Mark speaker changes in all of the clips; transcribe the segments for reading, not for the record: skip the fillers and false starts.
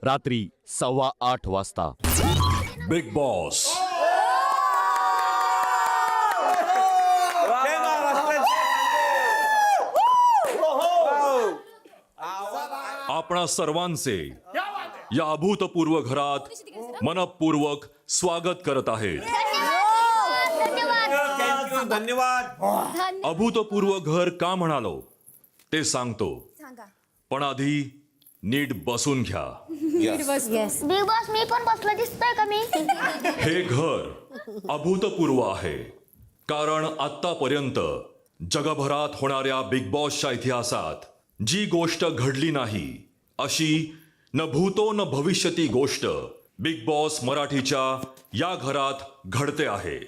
Speaker 1: रात्री 8:15 वाजता.
Speaker 2: Big boss. आपणा सर्वांचे या अभूतपूर्व घरात मनपूर्वक स्वागत करत आहेत.
Speaker 3: धन्यवाद.
Speaker 2: अभूतपूर्व घर का म्हणालो ते सांगतो, पण आधी नीट बसून घ्या.
Speaker 4: बिग बॉस मी पण बसलं दिसतोय का मी?
Speaker 2: हे घर अभूतपूर्व आहे, कारण आतापर्यंत जगभरात होणाऱ्या बिग बॉसच्या इतिहासात जी गोष्ट घडली नाही अशी न भूतो न भविष्यती गोष्ट बिग बॉस मराठीच्या या घरात घडते आहे.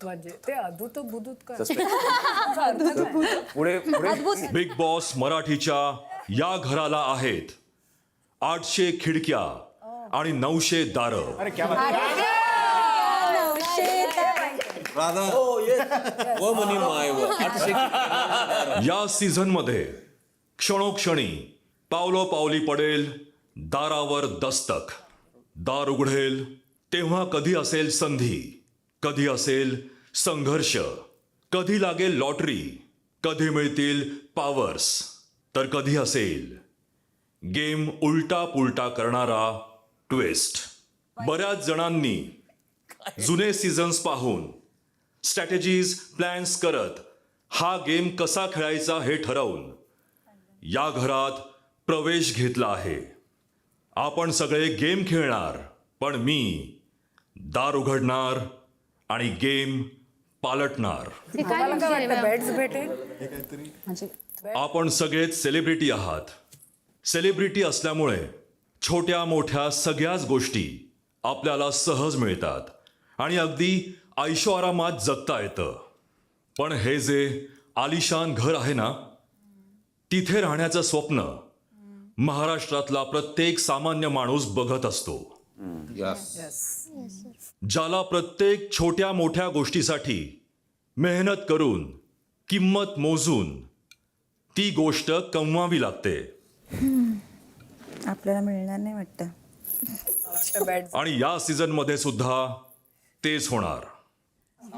Speaker 5: म्हणजे ते अद्भुत बुदूत काय
Speaker 3: पुढे
Speaker 2: बिग बॉस मराठीच्या या घराला आहेत 800 खिडक्या आणि 900 दारं. या सीझन मध्ये क्षणोक्षणी पावलोपावली पडेल दारावर दस्तक. दार उघडेल तेव्हा कधी असेल संधी, कधी असेल संघर्ष, कधी लागेल लॉटरी, कधी मिळतील पॉवर्स, तर कधी असेल गेम उलटा पुलटा करणारा ट्विस्ट. बऱ्याच जणांनी जुने सीझन्स पाहून स्ट्रॅटेजीज प्लॅन्स करत हा गेम कसा खेळायचा हे ठरवून या घरात प्रवेश घेतला आहे. आपण सगळे गेम खेळणार, पण मी दार उघडणार आणि गेम पालटणार.
Speaker 5: बेड्स भेटेल.
Speaker 2: आपण सगळेच सेलिब्रिटी आहात. सेलिब्रिटी असल्यामुळे छोट्या मोठ्या सगळ्याच गोष्टी आपल्याला सहज मिळतात आणि अगदी ऐशोआरामात जगता येतं. पण हे जे आलिशान घर आहे ना, तिथे राहण्याचं स्वप्न महाराष्ट्रातला प्रत्येक सामान्य माणूस बघत असतो. ज्याला प्रत्येक छोट्या मोठ्या गोष्टीसाठी मेहनत करून, किंमत मोजून ती गोष्ट कमवावी लागते.
Speaker 6: आपल्याला मिळणार नाही वाटतं.
Speaker 2: आणि या सीझन मध्ये सुद्धा तेच होणार.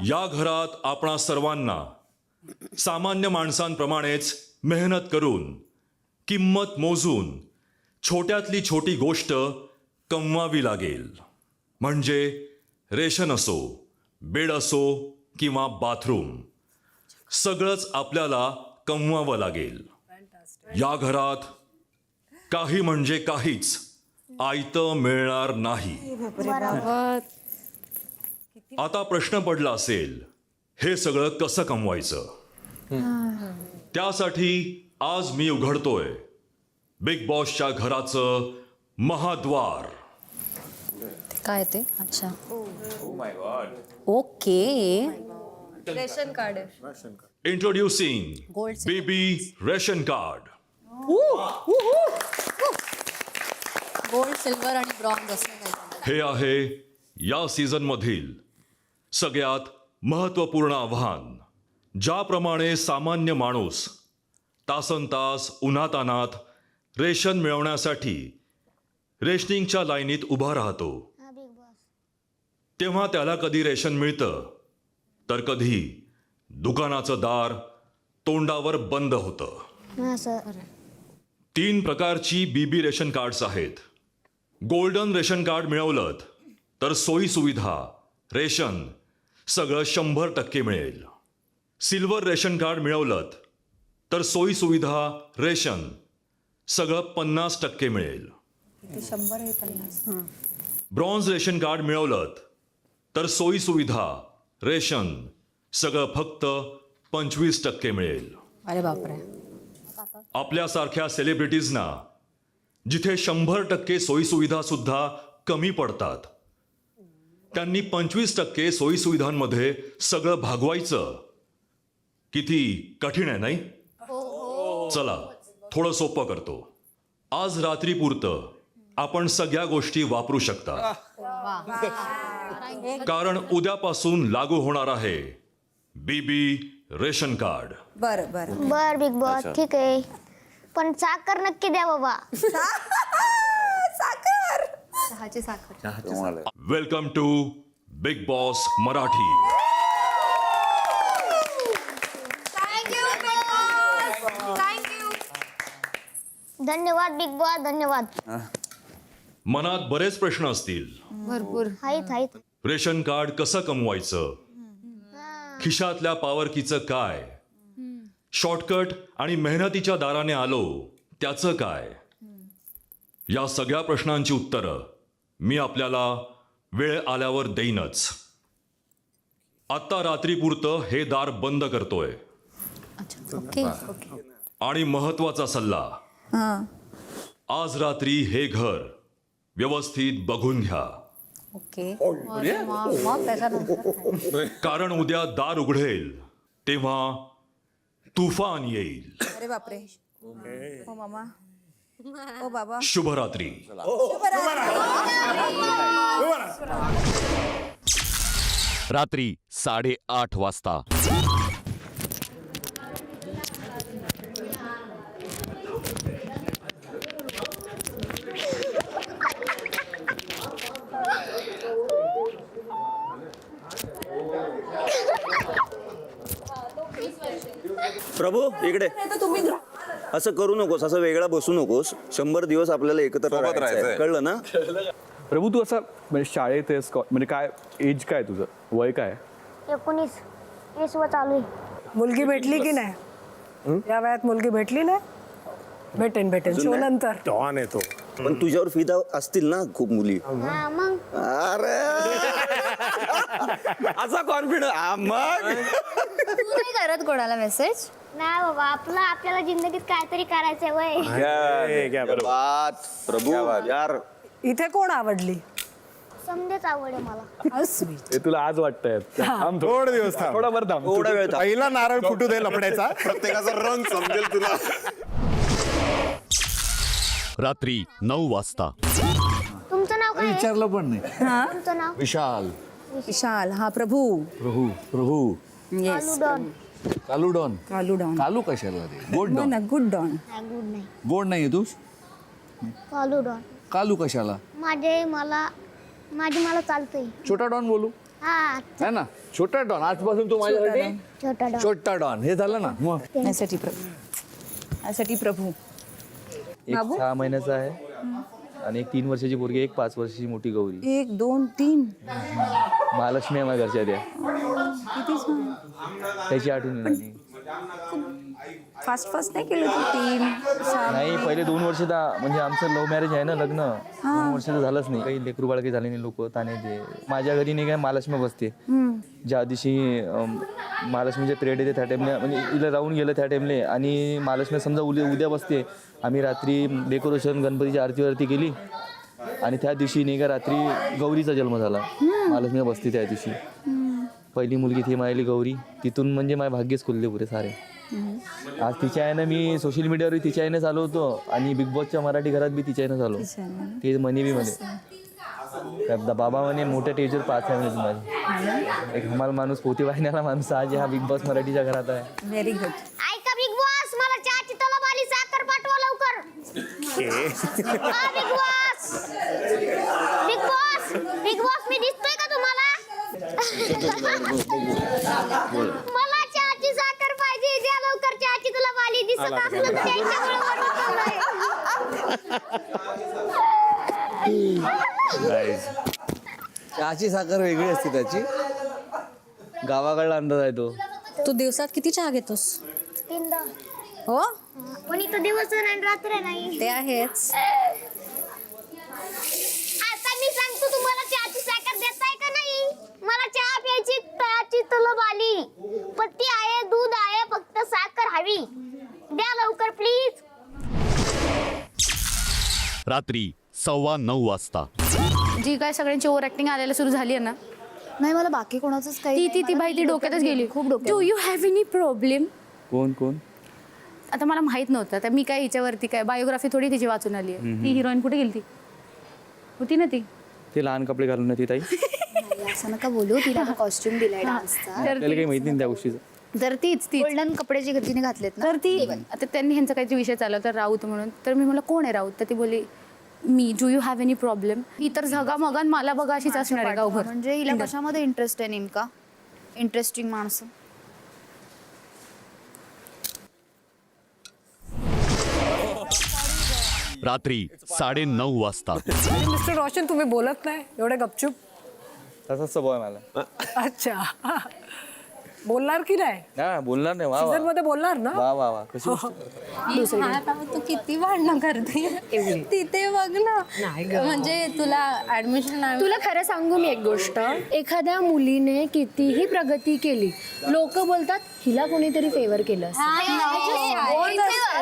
Speaker 2: या घरात आपणा सर्वांना सामान्य माणसांप्रमाणेच मेहनत करून, किंमत मोजून छोट्यातली छोटी गोष्ट कमवावी लागेल. म्हणजे रेशन असो, बेड असो किंवा बाथरूम, सगळंच आपल्याला कमवावं लागेल. या घरात काही म्हणजे काहीच आयतं मिळणार नाही. आता प्रश्न पडला असेल, हे सगळं कसं कमवायचं? त्यासाठी आज मी उघडतोय बिग बॉसच्या घराचं महाद्वार.
Speaker 7: काय ते? अच्छा, okay.
Speaker 5: Ration card
Speaker 2: introducing
Speaker 7: Gold
Speaker 2: BB ration card.
Speaker 7: Gold, silver आणि ब्रॉन्झ असं काही.
Speaker 2: हे आहे या सीझन मधील सगळ्यात महत्त्वपूर्ण आव्हान. ज्याप्रमाणे सामान्य माणूस तासनतास उन्हातानात रेशन मिळवण्यासाठी रेशनिंगच्या लाईनीत उभा राहतो, तेव्हा त्याला कधी रेशन मिळतं तर कधी दुकानाचं दार तोंडावर बंद होतं. 3 प्रकारची बीबी रेशन कार्ड्स आहेत. गोल्डन रेशन कार्ड मिळवलं तर सोयी सुविधा, रेशन सगळं 100% मिळेल. सिल्वर रेशन कार्ड मिळवलं तर सोयी सुविधा, रेशन सगळं 50% मिळेल.
Speaker 6: 100 हे 50.
Speaker 2: ब्रॉन्झ रेशन कार्ड मिळवलं तर सोयी सुविधा, रेशन सगळं फक्त 25% मिळेल.
Speaker 7: अरे बापरे.
Speaker 2: आपल्यासारख्या सेलिब्रिटीजना जिथे 100% सोयी सुविधा सुद्धा कमी पडतात, त्यांनी 25% सोयी सुविधांमध्ये सगळं भागवायचं. किती कठीण आहे नाही? चला थोडं सोपं करतो. आज रात्रीपुरतं आपण सगळ्या गोष्टी वापरू शकता, कारण उद्यापासून लागू होणार आहे बीबी रेशन कार्ड.
Speaker 6: बरं बरं.
Speaker 4: बर बिग बॉस ठीक आहे, पण साखर नक्की द्या बाबा.
Speaker 7: चहाची साखर.
Speaker 2: Welcome to Bigg Boss Marathi.
Speaker 4: धन्यवाद बिग बॉस, धन्यवाद.
Speaker 2: मनात बरेच प्रश्न असतील.
Speaker 7: भरपूर.
Speaker 4: हाईत.
Speaker 2: रेशन कार्ड कसं कमवायचं, खिशातल्या पावरकीचं काय, शॉर्टकट आणि मेहनतीच्या दाराने आलो त्याचं काय, या सगळ्या प्रश्नांची उत्तरं मी आपल्याला वेळ आल्यावर देईनच. आत्ता रात्रीपुरतं हे दार बंद करतोय.
Speaker 7: ओके.
Speaker 2: आणि महत्वाचा सल्ला,
Speaker 6: हां
Speaker 2: आज रात्री हे घर व्यवस्थित बघून घ्या,
Speaker 6: ओके.
Speaker 7: मग त्याच्यानंतर
Speaker 2: कारण उद्या दार उघडेल तेव्हा तुफान येईल.
Speaker 6: अरे बापरे. ओ मामा, ओ बाबा.
Speaker 2: शुभरात्री.
Speaker 1: रात्री 8:30 वाजता.
Speaker 8: प्रभू इकडे. असं करू नकोस, असं वेगळा बसू नकोस. 100 दिवस आपल्याला एकत्र राहायचंय, कळलं ना?
Speaker 9: प्रभू तू असा म्हणजे शाळेत आहेस म्हणजे काय एज काय तुझं, वय काय?
Speaker 4: 19 20 वर चालू आहे.
Speaker 5: मुलगी भेटली की नाही? या वयात मुलगी भेटली नाही? भेटेन शो नंतर.
Speaker 3: डॉन येतो.
Speaker 8: पण तुझ्यावर फिदा असतील ना खूप मुली.
Speaker 4: हा मग
Speaker 8: अरे असा कॉन्फिडन्स. मग
Speaker 7: तू नाही करत कोणाला मेसेज?
Speaker 4: नाही बाबा, आपल्याला जिंदगीत काहीतरी करायचंय वय.
Speaker 8: बात प्रभू यार.
Speaker 5: इथे कोण आवडली?
Speaker 4: समजेच आवड आहे मला.
Speaker 9: हे तुला आज वाटतंय? थांब
Speaker 3: थोडे दिवस थांब.
Speaker 9: थोडा बरं थांब.
Speaker 8: थोडा वेळ थांब.
Speaker 3: पहिला नारळ फुटू दे लफड्याचा. प्रत्येकाचा रंग समजेल तुला.
Speaker 1: रात्री 9 वाजता.
Speaker 4: तुमचं नाव काय आहे?
Speaker 10: विचारलं पण नाही.
Speaker 4: तुमचं नाव?
Speaker 10: विशाल.
Speaker 6: विशाल. हा प्रभू.
Speaker 10: प्रभू
Speaker 6: येस.
Speaker 4: डॉन.
Speaker 10: कालू डॉन.
Speaker 6: कालू डॉन.
Speaker 10: कालू कशाला रे? गोड
Speaker 6: हो
Speaker 10: डॉन.
Speaker 6: ना, गुड डॉन.
Speaker 4: गुड नाही.
Speaker 10: गोड नाहीये तू.
Speaker 4: कालू डॉन.
Speaker 10: कालू कशाला?
Speaker 4: मला चालतंय.
Speaker 10: छोटा डॉन बोलू
Speaker 4: हा
Speaker 10: है ना. छोटा डॉन. आजपासून तू माझ्यासाठी
Speaker 4: छोटा डॉन.
Speaker 10: छोटा डॉन. हे झालं ना मग.
Speaker 6: यासाठी प्रभू. यासाठी प्रभू.
Speaker 11: एक 6 महिन्याचा आहे आणि एक 3 वर्षाची पोरगी, एक 5 वर्षाची मोठी गौरी.
Speaker 6: 1 2 3.
Speaker 11: महालक्ष्मी आहे माझ्या घरच्या त्या.
Speaker 6: किती छान.
Speaker 11: त्याची आठवण नाही.
Speaker 6: फास्ट नाही केलं तू? 3 6.
Speaker 11: नाही, पहिले 2 वर्ष म्हणजे आमचं लव्ह मॅरेज आहे ना, लग्न 2 वर्ष तर झालंच नाही. काही लेकरू बाळ काही झाले नाही. लोक ताण्याचे माझ्या घरी नाही काय महालक्ष्मी बसते. ज्या दिवशी महालक्ष्मीचे पिरियड येते त्या टाइमला, म्हणजे तिला राहून गेलं त्या टाइमले, आणि महालक्ष्मी समजा उद्या बसते. आम्ही रात्री डेकोरेशन गणपतीची आरतीवरती केली आणि त्या दिवशी नाही का रात्री गौरीचा जन्म झाला. महालक्ष्मी बसते त्या दिवशी. पहिली मुलगी ती मायली गौरी. तिथून म्हणजे माझे भाग्यच खुलले पुरे सारे. आज तिच्या आहे ना, मी सोशल मीडियावर तिच्या आईने चालू होतो आणि बिग बॉसच्या मराठी घरात बी तिच्या आईने चालू. ते म्हणे बी म्हणे बाबा म्हणे मोठ्या टेजवर 5 फॅमिली तुम्हाला. एक हमाल माणूस पोती वाहिन्याला माणूस आज हा बिग बॉस मराठीच्या घरात आहे.
Speaker 6: Very good.
Speaker 4: ऐका बिग बॉस, मला चहाची तलब आली, साखर पाठवा लवकर. बिग बॉस मी दिसतोय का तुम्हाला? मला चहाची साखर पाहिजे, द्या लवकर. चहाची तलब आली, दिसत असलं तर त्यांच्याबरोबर
Speaker 10: चहाची साखर वेगळी असते त्याची.
Speaker 11: गावाकडला अंदाज आहे तो.
Speaker 7: तू दिवसात किती चहा घेतोस?
Speaker 4: 3दा.
Speaker 7: हो,
Speaker 4: पण इथं दिवस नाही रात्र नाही.
Speaker 7: ते आहेच.
Speaker 4: आता मी सांगतो तुम्हाला, चहाची साखर देताय का नाही? मला चहा प्यायची, चहाची तलब आली. पत्ती आहे, दूध आहे, फक्त साखर हवी. द्या लवकर प्लीज.
Speaker 1: रात्री 9:15 वाजता.
Speaker 12: जी काय सगळ्यांची ओव्हर ऍक्टिंग आलेला सुरू झाली आहे ना,
Speaker 7: नाही मला बाकी कोणाचंच काही.
Speaker 12: ती बाई ती डोक्यातच गेली.
Speaker 7: खूप डोक्यात.
Speaker 12: Do you have any problem?
Speaker 11: कोण
Speaker 12: आता मला माहित नव्हतं. तर मी काय हिच्यावरती काय बायोग्राफी थोडी तिची वाचून आली आहे. ती हिरोईन कुठे गेली? होती ना ती.
Speaker 11: ते लहान कपडे घालून नाही ती ताई.
Speaker 7: असं नका बोलू. तिला कॉस्ट्युम दिलाय डान्सचा.
Speaker 11: आपल्याला काही माहिती नाही त्या गोष्टीचं.
Speaker 12: तर तीच
Speaker 7: गोल्डन कपडे जे तिने घातलेत ना.
Speaker 12: तर ती आता त्यांनी ह्यांचा काहीतरी विषय चालला तर राऊत म्हणून. तर मी म्हणलं कोण आहे राऊत? तर ती बोलली मी do you have any problem. ही तर झगामगान मला बघा अशीच असणार आहे गावभर.
Speaker 6: म्हणजे हिला कशामध्ये इंटरेस्ट आहे नेमका? इंटरेस्टिंग माणसं.
Speaker 1: रात्री 9:30 वाजता.
Speaker 5: आणि मिस्टर रोशन तुम्ही बोलत नाही एवढे गपचूप.
Speaker 11: तसाच स्वभाव आहे मला.
Speaker 5: अच्छा बोलणार की नाही?
Speaker 11: हा बोलणार नाही. वा
Speaker 5: सीझन मध्ये बोलणार ना?
Speaker 11: वा वा वा कशी
Speaker 7: तू किती भांडणं करते तिथे बघ ना. म्हणजे तुला ऍडमिशन
Speaker 12: तुला खरं सांगू मी एक गोष्ट, एखाद्या मुलीने कितीही प्रगती केली, लोक बोलतात हिला कोणीतरी फेवर केलं.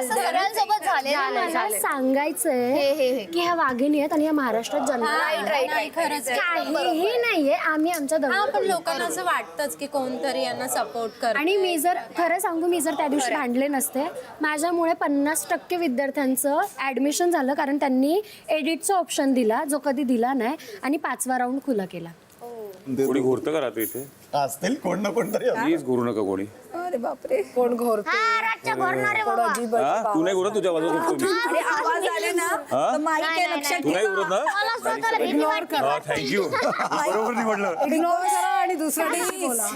Speaker 6: सगळ्यांसोबत
Speaker 12: मला सांगायचंय की ह्या वाघिणी आहेत आणि या महाराष्ट्रात काहीही नाहीये. आम्ही आमच्या
Speaker 7: पण लोकांना असं वाटतंच की कोणतरी यांना सपोर्ट कर.
Speaker 12: आणि मी जर खरं सांगू, मी जर त्या दिवशी भांडले नसते, माझ्यामुळे 50% विद्यार्थ्यांचं ऍडमिशन झालं, कारण त्यांनी एडिटचा ऑप्शन दिला जो कधी दिला नाही आणि 5वा राऊंड खुला केला.
Speaker 3: कोणी घोरतं का राहतो इथे? असतील कोण ना कोणतरी. प्लीज घोरू नका कोणी.
Speaker 5: अरे बापरे कोण घोरते?
Speaker 4: रातच्या घोरणारे बाबा.
Speaker 3: तू नाही घोरत, तुझ्या बाजूला झोपतो मी.
Speaker 5: अरे आवाज आले ना तर माईक आहे लक्षात
Speaker 3: तू नाही घोरत ना?
Speaker 4: मला स्वतःला भीती वाटते.
Speaker 3: थँक्यू. बरोबर निवडलं.
Speaker 5: इग्नोर करा आणि दुसऱ्या दिवशी बोला.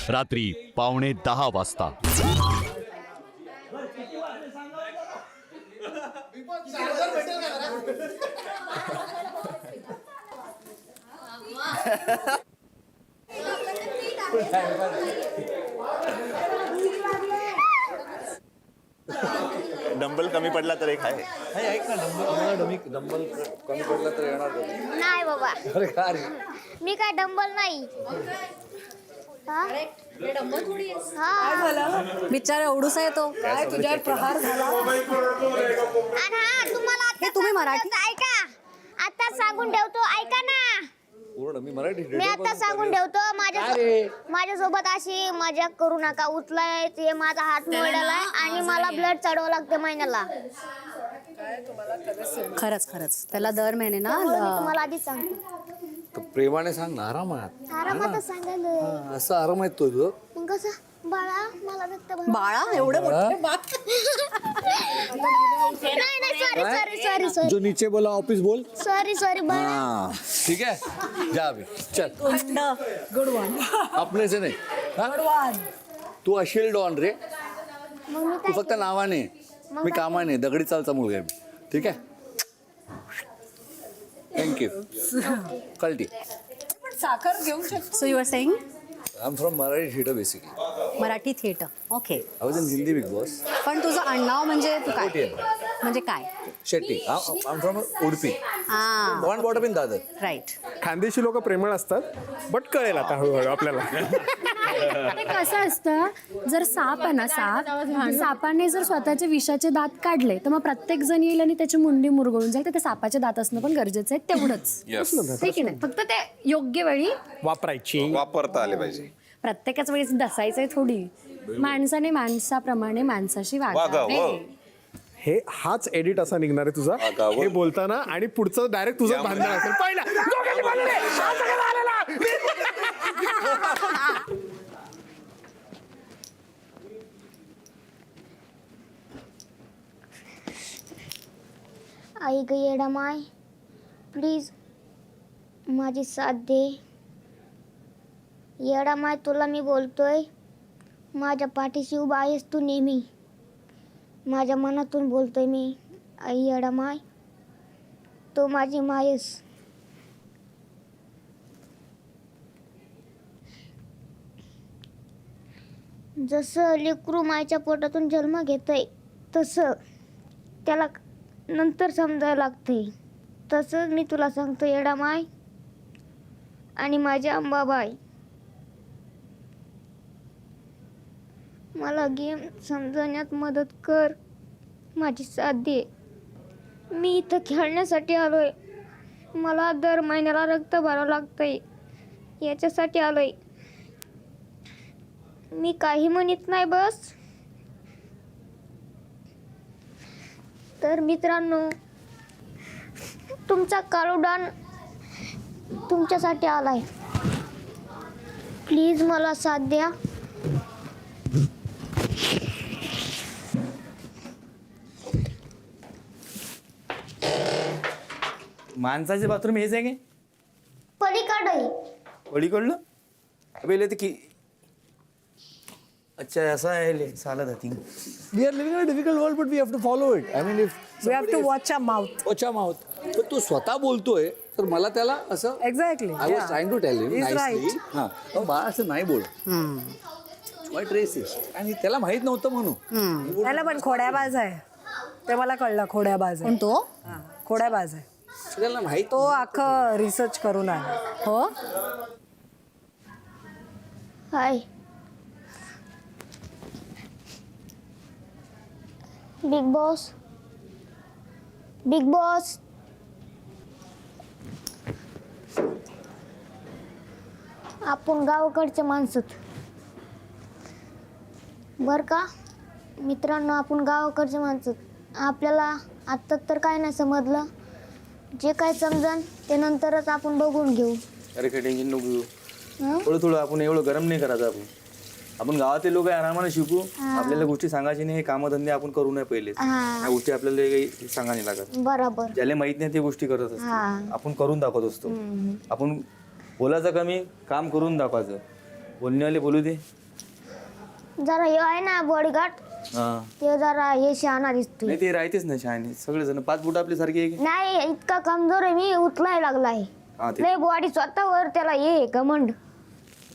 Speaker 1: रात्री 9:15 वाजता.
Speaker 3: डंबल कमी पडला तर एक आहे.
Speaker 10: ऐक ना डंबल कमी पडला तर येणार का?
Speaker 4: नाही बाबा,
Speaker 10: अरे का रे?
Speaker 4: मी काय डंबल नाही. हा?
Speaker 7: बिचारा एवढूसा येतो.
Speaker 5: काय तुझ्यावर प्रहार झाला?
Speaker 4: आणि हा तुम्हाला आता
Speaker 7: तुम्ही
Speaker 4: सांगून
Speaker 7: मराठी?
Speaker 4: ठेवतो, ऐका. आता सांगून ठेवतो, ऐका ना.
Speaker 10: पूर्ण मी मराठी
Speaker 4: मी आता सांगून ठेवतो, माझ्यासोबत अशी मजाक करू नका. उचलाय ते माझा हात मोडलाय आणि मला ब्लड चढवावं लागतं महिन्याला.
Speaker 7: खरंच खरंच त्याला दर महिने ना
Speaker 4: मी तुम्हाला आधीच सांगतो.
Speaker 10: तर प्रेमाने सांग ना, आरामात.
Speaker 4: आरामातच सांगायला.
Speaker 10: असं आराम आहेत तुझं.
Speaker 4: मग कसं बाळा मला रक्त भर.
Speaker 7: बाळा एवढं मोठं
Speaker 4: नाही सॉरी
Speaker 10: जो नीचे बोला ऑफिस बोल.
Speaker 4: सॉरी बाळा.
Speaker 10: हाँ ठीक है जा अभी चल.
Speaker 5: Good one.
Speaker 10: अपने से नाही हा?
Speaker 5: Good one.
Speaker 10: तू असेल डॉन रे.
Speaker 4: मग मी
Speaker 10: तू फक्त नावाने, मी कामाने. दगडी चालचा मुलगा आहे मी. ठीक आहे. थँक्यू. कळती.
Speaker 5: पण साखर घेऊ शकतो.
Speaker 7: So you are saying
Speaker 10: I am from Marathi theatre basically.
Speaker 7: Marathi theatre. Okay.
Speaker 10: I was in Hindi Bigg Boss.
Speaker 7: पण तुझं आडनाव म्हणजे तू काय
Speaker 10: कोटियन.
Speaker 7: म्हणजे काय?
Speaker 10: Shetty. I am from Udupi.
Speaker 7: हा
Speaker 10: born bottom in Dadar.
Speaker 7: Right.
Speaker 3: खानदेशी लोक प्रेमळ असतात, बट कळेल आता हळूहळू आपल्याला.
Speaker 12: ते कसं असतं, जर साप आहे ना, सापाने जर स्वतःचे विषाचे दात काढले तर मग प्रत्येक जण येईल आणि त्याची मुंडी मुरगळून जाईल. तर ते सापाचे दात असणं पण गरजेचं आहे तेवढंच. ठीक आहे ना, फक्त ते योग्य वेळी
Speaker 3: वापरायची, वापरता आले पाहिजे.
Speaker 12: प्रत्येकाच वेळेस डसायचंय थोडी. माणसाने माणसाप्रमाणे माणसाशी वागावे.
Speaker 3: हे हाच एडिट असा निघणार आहे तुझा हे बोलताना, आणि पुढचं डायरेक्ट तुझं भांडण असेल. पहिला दोघांनी बोलले, हा सगळं झालेला.
Speaker 4: आई ग येडा माय, प्लीज माझी साथ दे. येडा माय तुला मी बोलतोय, माझ्या पाठीशी उभा आहेस तू नेहमी. माझ्या मनातून बोलतोय मी. आई येडा माय, तो माझी मायस. जसं लेकरू मायच्या पोटातून जन्म घेतंय तसं त्याला नंतर समजायला लागते. तसंच मी तुला सांगतो येडा माय आणि माझी अंबाबाई, मला गेम समजण्यात मदत कर, माझी साथ दे. मी इथं खेळण्यासाठी आलोय. मला दर महिन्याला रक्त भरावं लागतंय, याच्यासाठी आलोय. मी काही म्हणत नाही बस. तर मित्रांनो, तुमचा काळूडान तुमच्यासाठी आलाय. प्लीज मला साथ द्या.
Speaker 11: माणसाचे बाथरूम हेच आहे की
Speaker 4: पलीकडे
Speaker 11: पलीकडलं पहिले ते की अच्छा असं आहे चालत thing
Speaker 10: we are living in a difficult world but we have to follow it I mean if
Speaker 5: we have to watch a mouth.
Speaker 10: ओच्या माउथ पण तू स्वतः बोलतोय तर मला त्याला असं
Speaker 5: exactly
Speaker 10: I was trying to tell you nicely हां पण बा असं नाही बोल वाईट रेसिस्ट आणि त्याला माहित नव्हतं म्हणून
Speaker 5: त्याला पण खोड्याबाज आहे ते मला कळलं खोड्याबाज आहे.
Speaker 7: पण तो
Speaker 5: हां, खोड्याबाज आहे
Speaker 10: त्याला माहित
Speaker 5: तो अख्खं रिसर्च करून आला.
Speaker 7: हो
Speaker 4: हाय बिग बॉस बिग बॉस आपण गावाकडचे माणसं बर का मित्रांनो, आपण गावाकडचे माणसं. आपल्याला आत्ता तर काय नाही समजलं, जे काय समजन ते नंतरच आपण बघून घेऊ.
Speaker 11: अरे काही टेन्शन नको घेऊ.
Speaker 4: हं?
Speaker 11: थोडं आपण एवढं गरम नाही करायचं. आपण गावातील लोक आहे आरामाने शिकू. आपल्याला गोष्टी सांगायची नाही, हे कामधंदे आपण करू नये पहिले.
Speaker 4: हा.
Speaker 11: ह्या गोष्टी आपल्याला काही सांगा नाही लागत.
Speaker 4: बरोबर.
Speaker 11: ज्याला माहित नाही ते गोष्टी करत असतो.
Speaker 4: हा.
Speaker 11: आपण करून दाखवत असतो. आपण बोलायचं कमी, काम करून दाखवायचं. बोलणेवाले बोलू दे.
Speaker 4: जरा हे आहे ना बॉडीगार्ड,
Speaker 11: हा
Speaker 4: ते जरा हे शहाणा दिसतोय.
Speaker 11: नाही ते राहतेच ना शहाणे सगळेजण. 5 फूट आपली सारखी आहे की
Speaker 4: नाही इतका कमजोर आहे मी, उचलायला लागलाय.
Speaker 11: हा ते
Speaker 4: लय बॉडी स्वतःवर त्याला ये घमंड.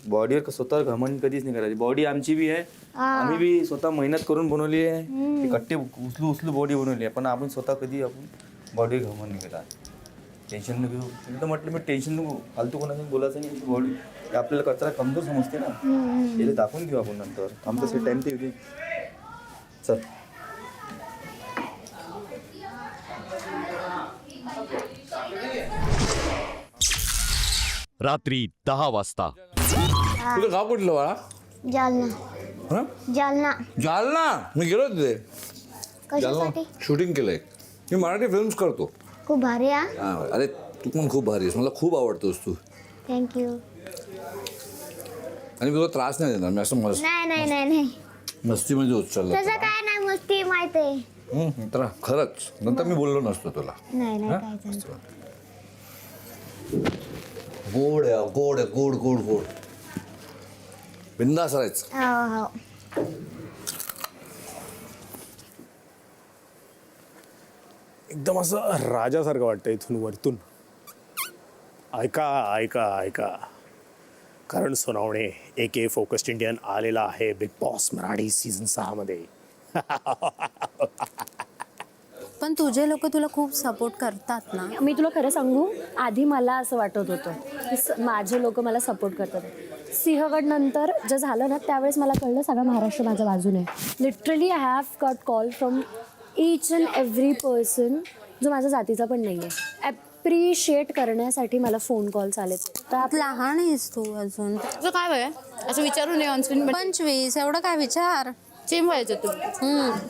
Speaker 11: बॉडीवर स्वतः घमंड कधीच नाही करायची. बॉडी आमची बी आहे,
Speaker 4: हा.
Speaker 11: आम्ही बी स्वतः मेहनत करून बनवली आहे. ती कट्टे उचलू बॉडी बनवली आहे. पण आपण स्वतः कधी आपण बॉडी घमंड नाही केला. टेन्शन नको घेऊ. तुम्ही तर म्हटलं मी टेन्शन नको, फालतू कोणाचं बोलायचं नाही. बॉडी आपल्याला कचरा कमजोर समजते ना, त्याला दाखवून घेऊ आपण नंतर. आमचं सेट टाइम ते येऊ दे. चल
Speaker 1: रात्री 10 वाजता.
Speaker 10: तुझं गाव कुठलं बाळा?
Speaker 4: जालना.
Speaker 10: हं?
Speaker 4: जालना.
Speaker 10: जालना. मी गेलो तिथे
Speaker 4: कशासाठी?
Speaker 10: शूटिंग केलंय. मी मराठी फिल्म्स करतो.
Speaker 4: खूप भारी.
Speaker 10: हा, अरे तू पण खूप भारी आहेस, मला खूप आवडतोस तू.
Speaker 4: थँक्यू.
Speaker 10: आणि मी तुला त्रास नाही देणार. मी असं
Speaker 4: नाही नाही नाही नाही
Speaker 10: मस्तीमध्ये उचललं.
Speaker 4: तसं काय नाही, मस्ती माहित आहे.
Speaker 10: तर खरंच नंतर मी बोललो नसतो तुला.
Speaker 4: नाही नाही काय झालं.
Speaker 10: गोड आहे, गोड आहे, गोड गोड गोड. बिंदास राहायचं.
Speaker 4: हो हो.
Speaker 3: एकदम असं राजासारखं वाटतं इथून वरतून. ऐका ऐका ऐका, करण सोनावणे AK फोकस्ड इंडियन आलेला आहे बिग बॉस मराठी सीझन 6 मध्ये.
Speaker 7: पण तुझे लोक तुला खूप सपोर्ट करतात ना.
Speaker 12: मी तुला खरं सांगू, आधी मला असं वाटत होतं की माझे लोक मला सपोर्ट करतात. सिंहगड नंतर जे झालं ना, त्यावेळेस मला कळलं सगळा महाराष्ट्र माझ्या बाजूने. Literally I have got call from each and every person जो माझ्या जातीचा पण नाही आहे. ॲप्रिशिएट करण्यासाठी मला फोन कॉल्स आले.
Speaker 7: तर लहान आहेस तू अजून. तुझं काय वय असं विचारू नये ऑनस्क्रीन. 25 एवढं काय विचार. सेम व्हायचं तू.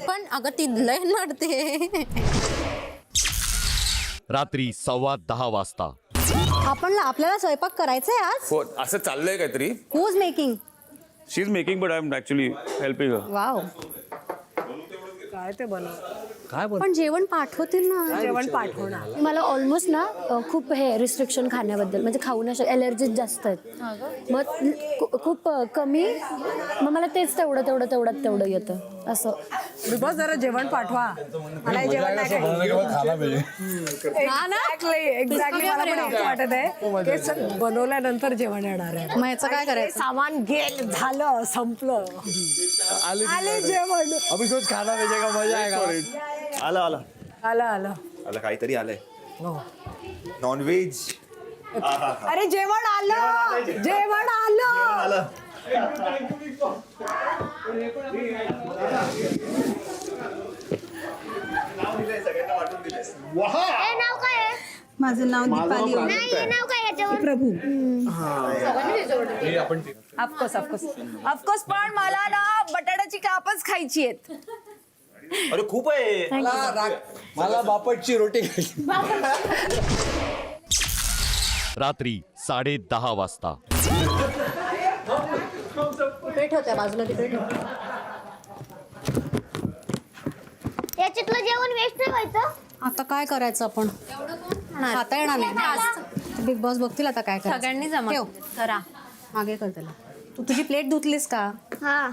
Speaker 7: पण अगं ती लय नडते.
Speaker 1: रात्री 10:15 वाजता.
Speaker 7: आपल्याला स्वयंपाक करायचा आहे आज.
Speaker 9: हो असं चाललंय काहीतरी.
Speaker 7: Who is making.
Speaker 9: She is making but I am actually helping her.
Speaker 7: Wow.
Speaker 5: काय ते बनव,
Speaker 10: काय बोल.
Speaker 7: पण जेवण पाठवतील ना.
Speaker 5: जेवण पाठवणार.
Speaker 12: मला ऑलमोस्ट ना खूप हे रिस्ट्रिक्शन खाण्याबद्दल, म्हणजे खाऊ नये, ॲलर्जीज जास्त आहेत. मग खूप कमी, मग मला तेच तेवढं येतं असं.
Speaker 5: बिकॉज जरा जेवण पाठवा. मला जेवण नाही खायचं. एक्झॅक्टली मला पण असं वाटत आहे की बनवल्यानंतर जेवण येणार आहे.
Speaker 7: मग याचं काय करायचं.
Speaker 5: सामान गेल, झालं, संपलं, आले जेवण.
Speaker 10: अभि सोच खाना भेजे का मजा आहे का.
Speaker 8: आलं आलं
Speaker 5: आलं आलं
Speaker 8: आलं काहीतरी आलंय.
Speaker 5: हो.
Speaker 8: नॉनव्हेज.
Speaker 5: अरे जेवण आलं, जेवण आलं.
Speaker 4: हे नाव काय आहे?
Speaker 6: माझं नाव दीपाली.
Speaker 4: नाही हे नाव काय याच्यावर?
Speaker 6: प्रभू.
Speaker 5: ऑफकोर्स पण मला ना बटाट्याची कापच खायची आहेत.
Speaker 8: अरे खूप आहे.
Speaker 10: मला बापटची रोटी खायची.
Speaker 1: रात्री 10:30 वाजता.
Speaker 7: पेट होत्या बाजूला तिकडे ठेव.
Speaker 4: याच्यातलं जेवण वेस्ट नाही व्हायचं.
Speaker 7: आता काय करायचं आपण. टाकणार
Speaker 6: खाता येणार नाही.
Speaker 7: बिग बॉस बघतील आता काय करायचं.
Speaker 6: सगळ्यांनी जमा
Speaker 7: ठेव.
Speaker 6: करा.
Speaker 7: मागे कर त्याला. तू तुझी प्लेट धुतलीस का?
Speaker 4: हा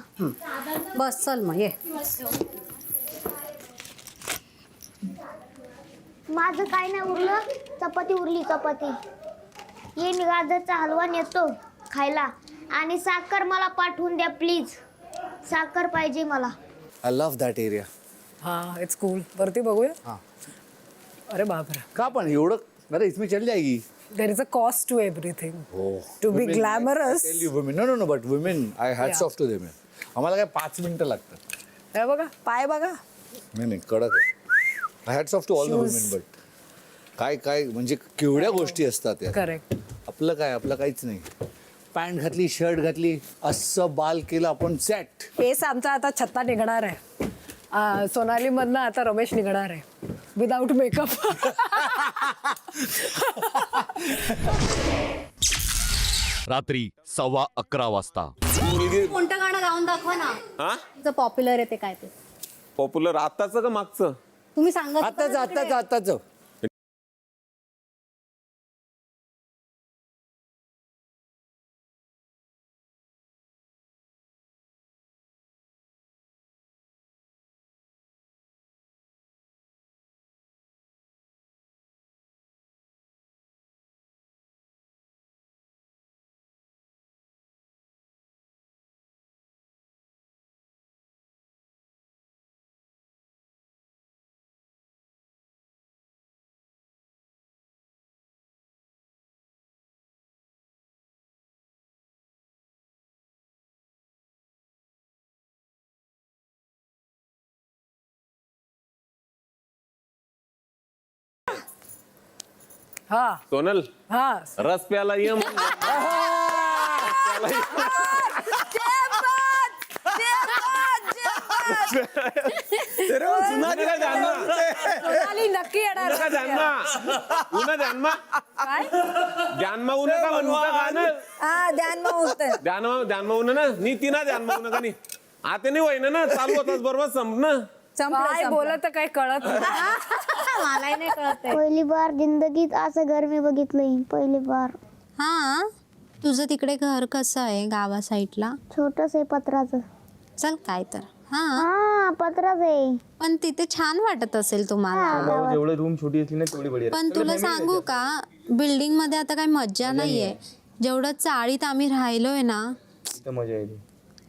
Speaker 7: बस चल मग ये.
Speaker 4: माझं काय नाही उरलं, चपाती उरली चपाती. ये मी गाजरचा हलवा नेतो खायला आणि साखर मला पाठवून द्या प्लीज. साखर पाहिजे मला.
Speaker 10: I love that area.
Speaker 5: हाँ इट्स कूल. वरती बघूया. अरे बापरे.
Speaker 10: का पण एवढं? अरे इसमें चल जाएगी.
Speaker 5: There is a cost to everything.
Speaker 10: हो.
Speaker 5: To be glamorous.
Speaker 10: No but women I hats off to them. आम्हाला काय 5 मिनिटं लागतात.
Speaker 5: हे बघा पाय बघा.
Speaker 10: नाही कडक आहे. Hats off to all the women. But काय म्हणजे केवढ्या गोष्टी असतात या.
Speaker 5: करेक्ट.
Speaker 10: आपलं काहीच नाही. पॅन्ट घातली, शर्ट घातली, असं बाल केलं आपण सेट.
Speaker 5: केस आमचा आता छत्ता निघणार आहे. सोनाली मधनं आता रमेश निघणार आहे विदाउट मेकअप.
Speaker 1: रात्री 11:15 वाजता.
Speaker 7: कोणतं गाणं गाऊन दाखवा ना. तुझं पॉप्युलर आहे ते काय ते.
Speaker 13: पॉप्युलर आताच का मागचं?
Speaker 7: तुम्ही सांगा.
Speaker 10: आताच
Speaker 5: हा
Speaker 13: सोनल
Speaker 5: हा.
Speaker 13: रस प्याला ये मग.
Speaker 5: सोनाली नक्की येणार.
Speaker 13: ध्यानमा ऊन का म्हणता गाणं. ध्यानमा ऊन ना नीती ना ध्यानमा ऊन का नाही आता नाही होईना ना चालू होताच बरोबर संपणं.
Speaker 5: काय बोलत काही कळत नाही.
Speaker 7: मलाही नाही कळत.
Speaker 4: पहिली बार जिंदगीत असं घर मी बघितलंय. पहिली बार.
Speaker 7: हा तुझं तिकडे घर कसं आहे गावा साईडला?
Speaker 4: छोटस आहे पत्राचं.
Speaker 7: चल काय तर. हा
Speaker 4: हा पत्राच आहे.
Speaker 7: पण तिथे छान वाटत असेल तुम्हाला.
Speaker 11: जेवढं रूम छोटी असली ना तेवढी बढिया.
Speaker 7: पण तुला सांगू का बिल्डिंग मध्ये आता काही मज्जा नाहीये. जेवढं चाळीत आम्ही राहिलोय ना
Speaker 11: तिथं मजा येते.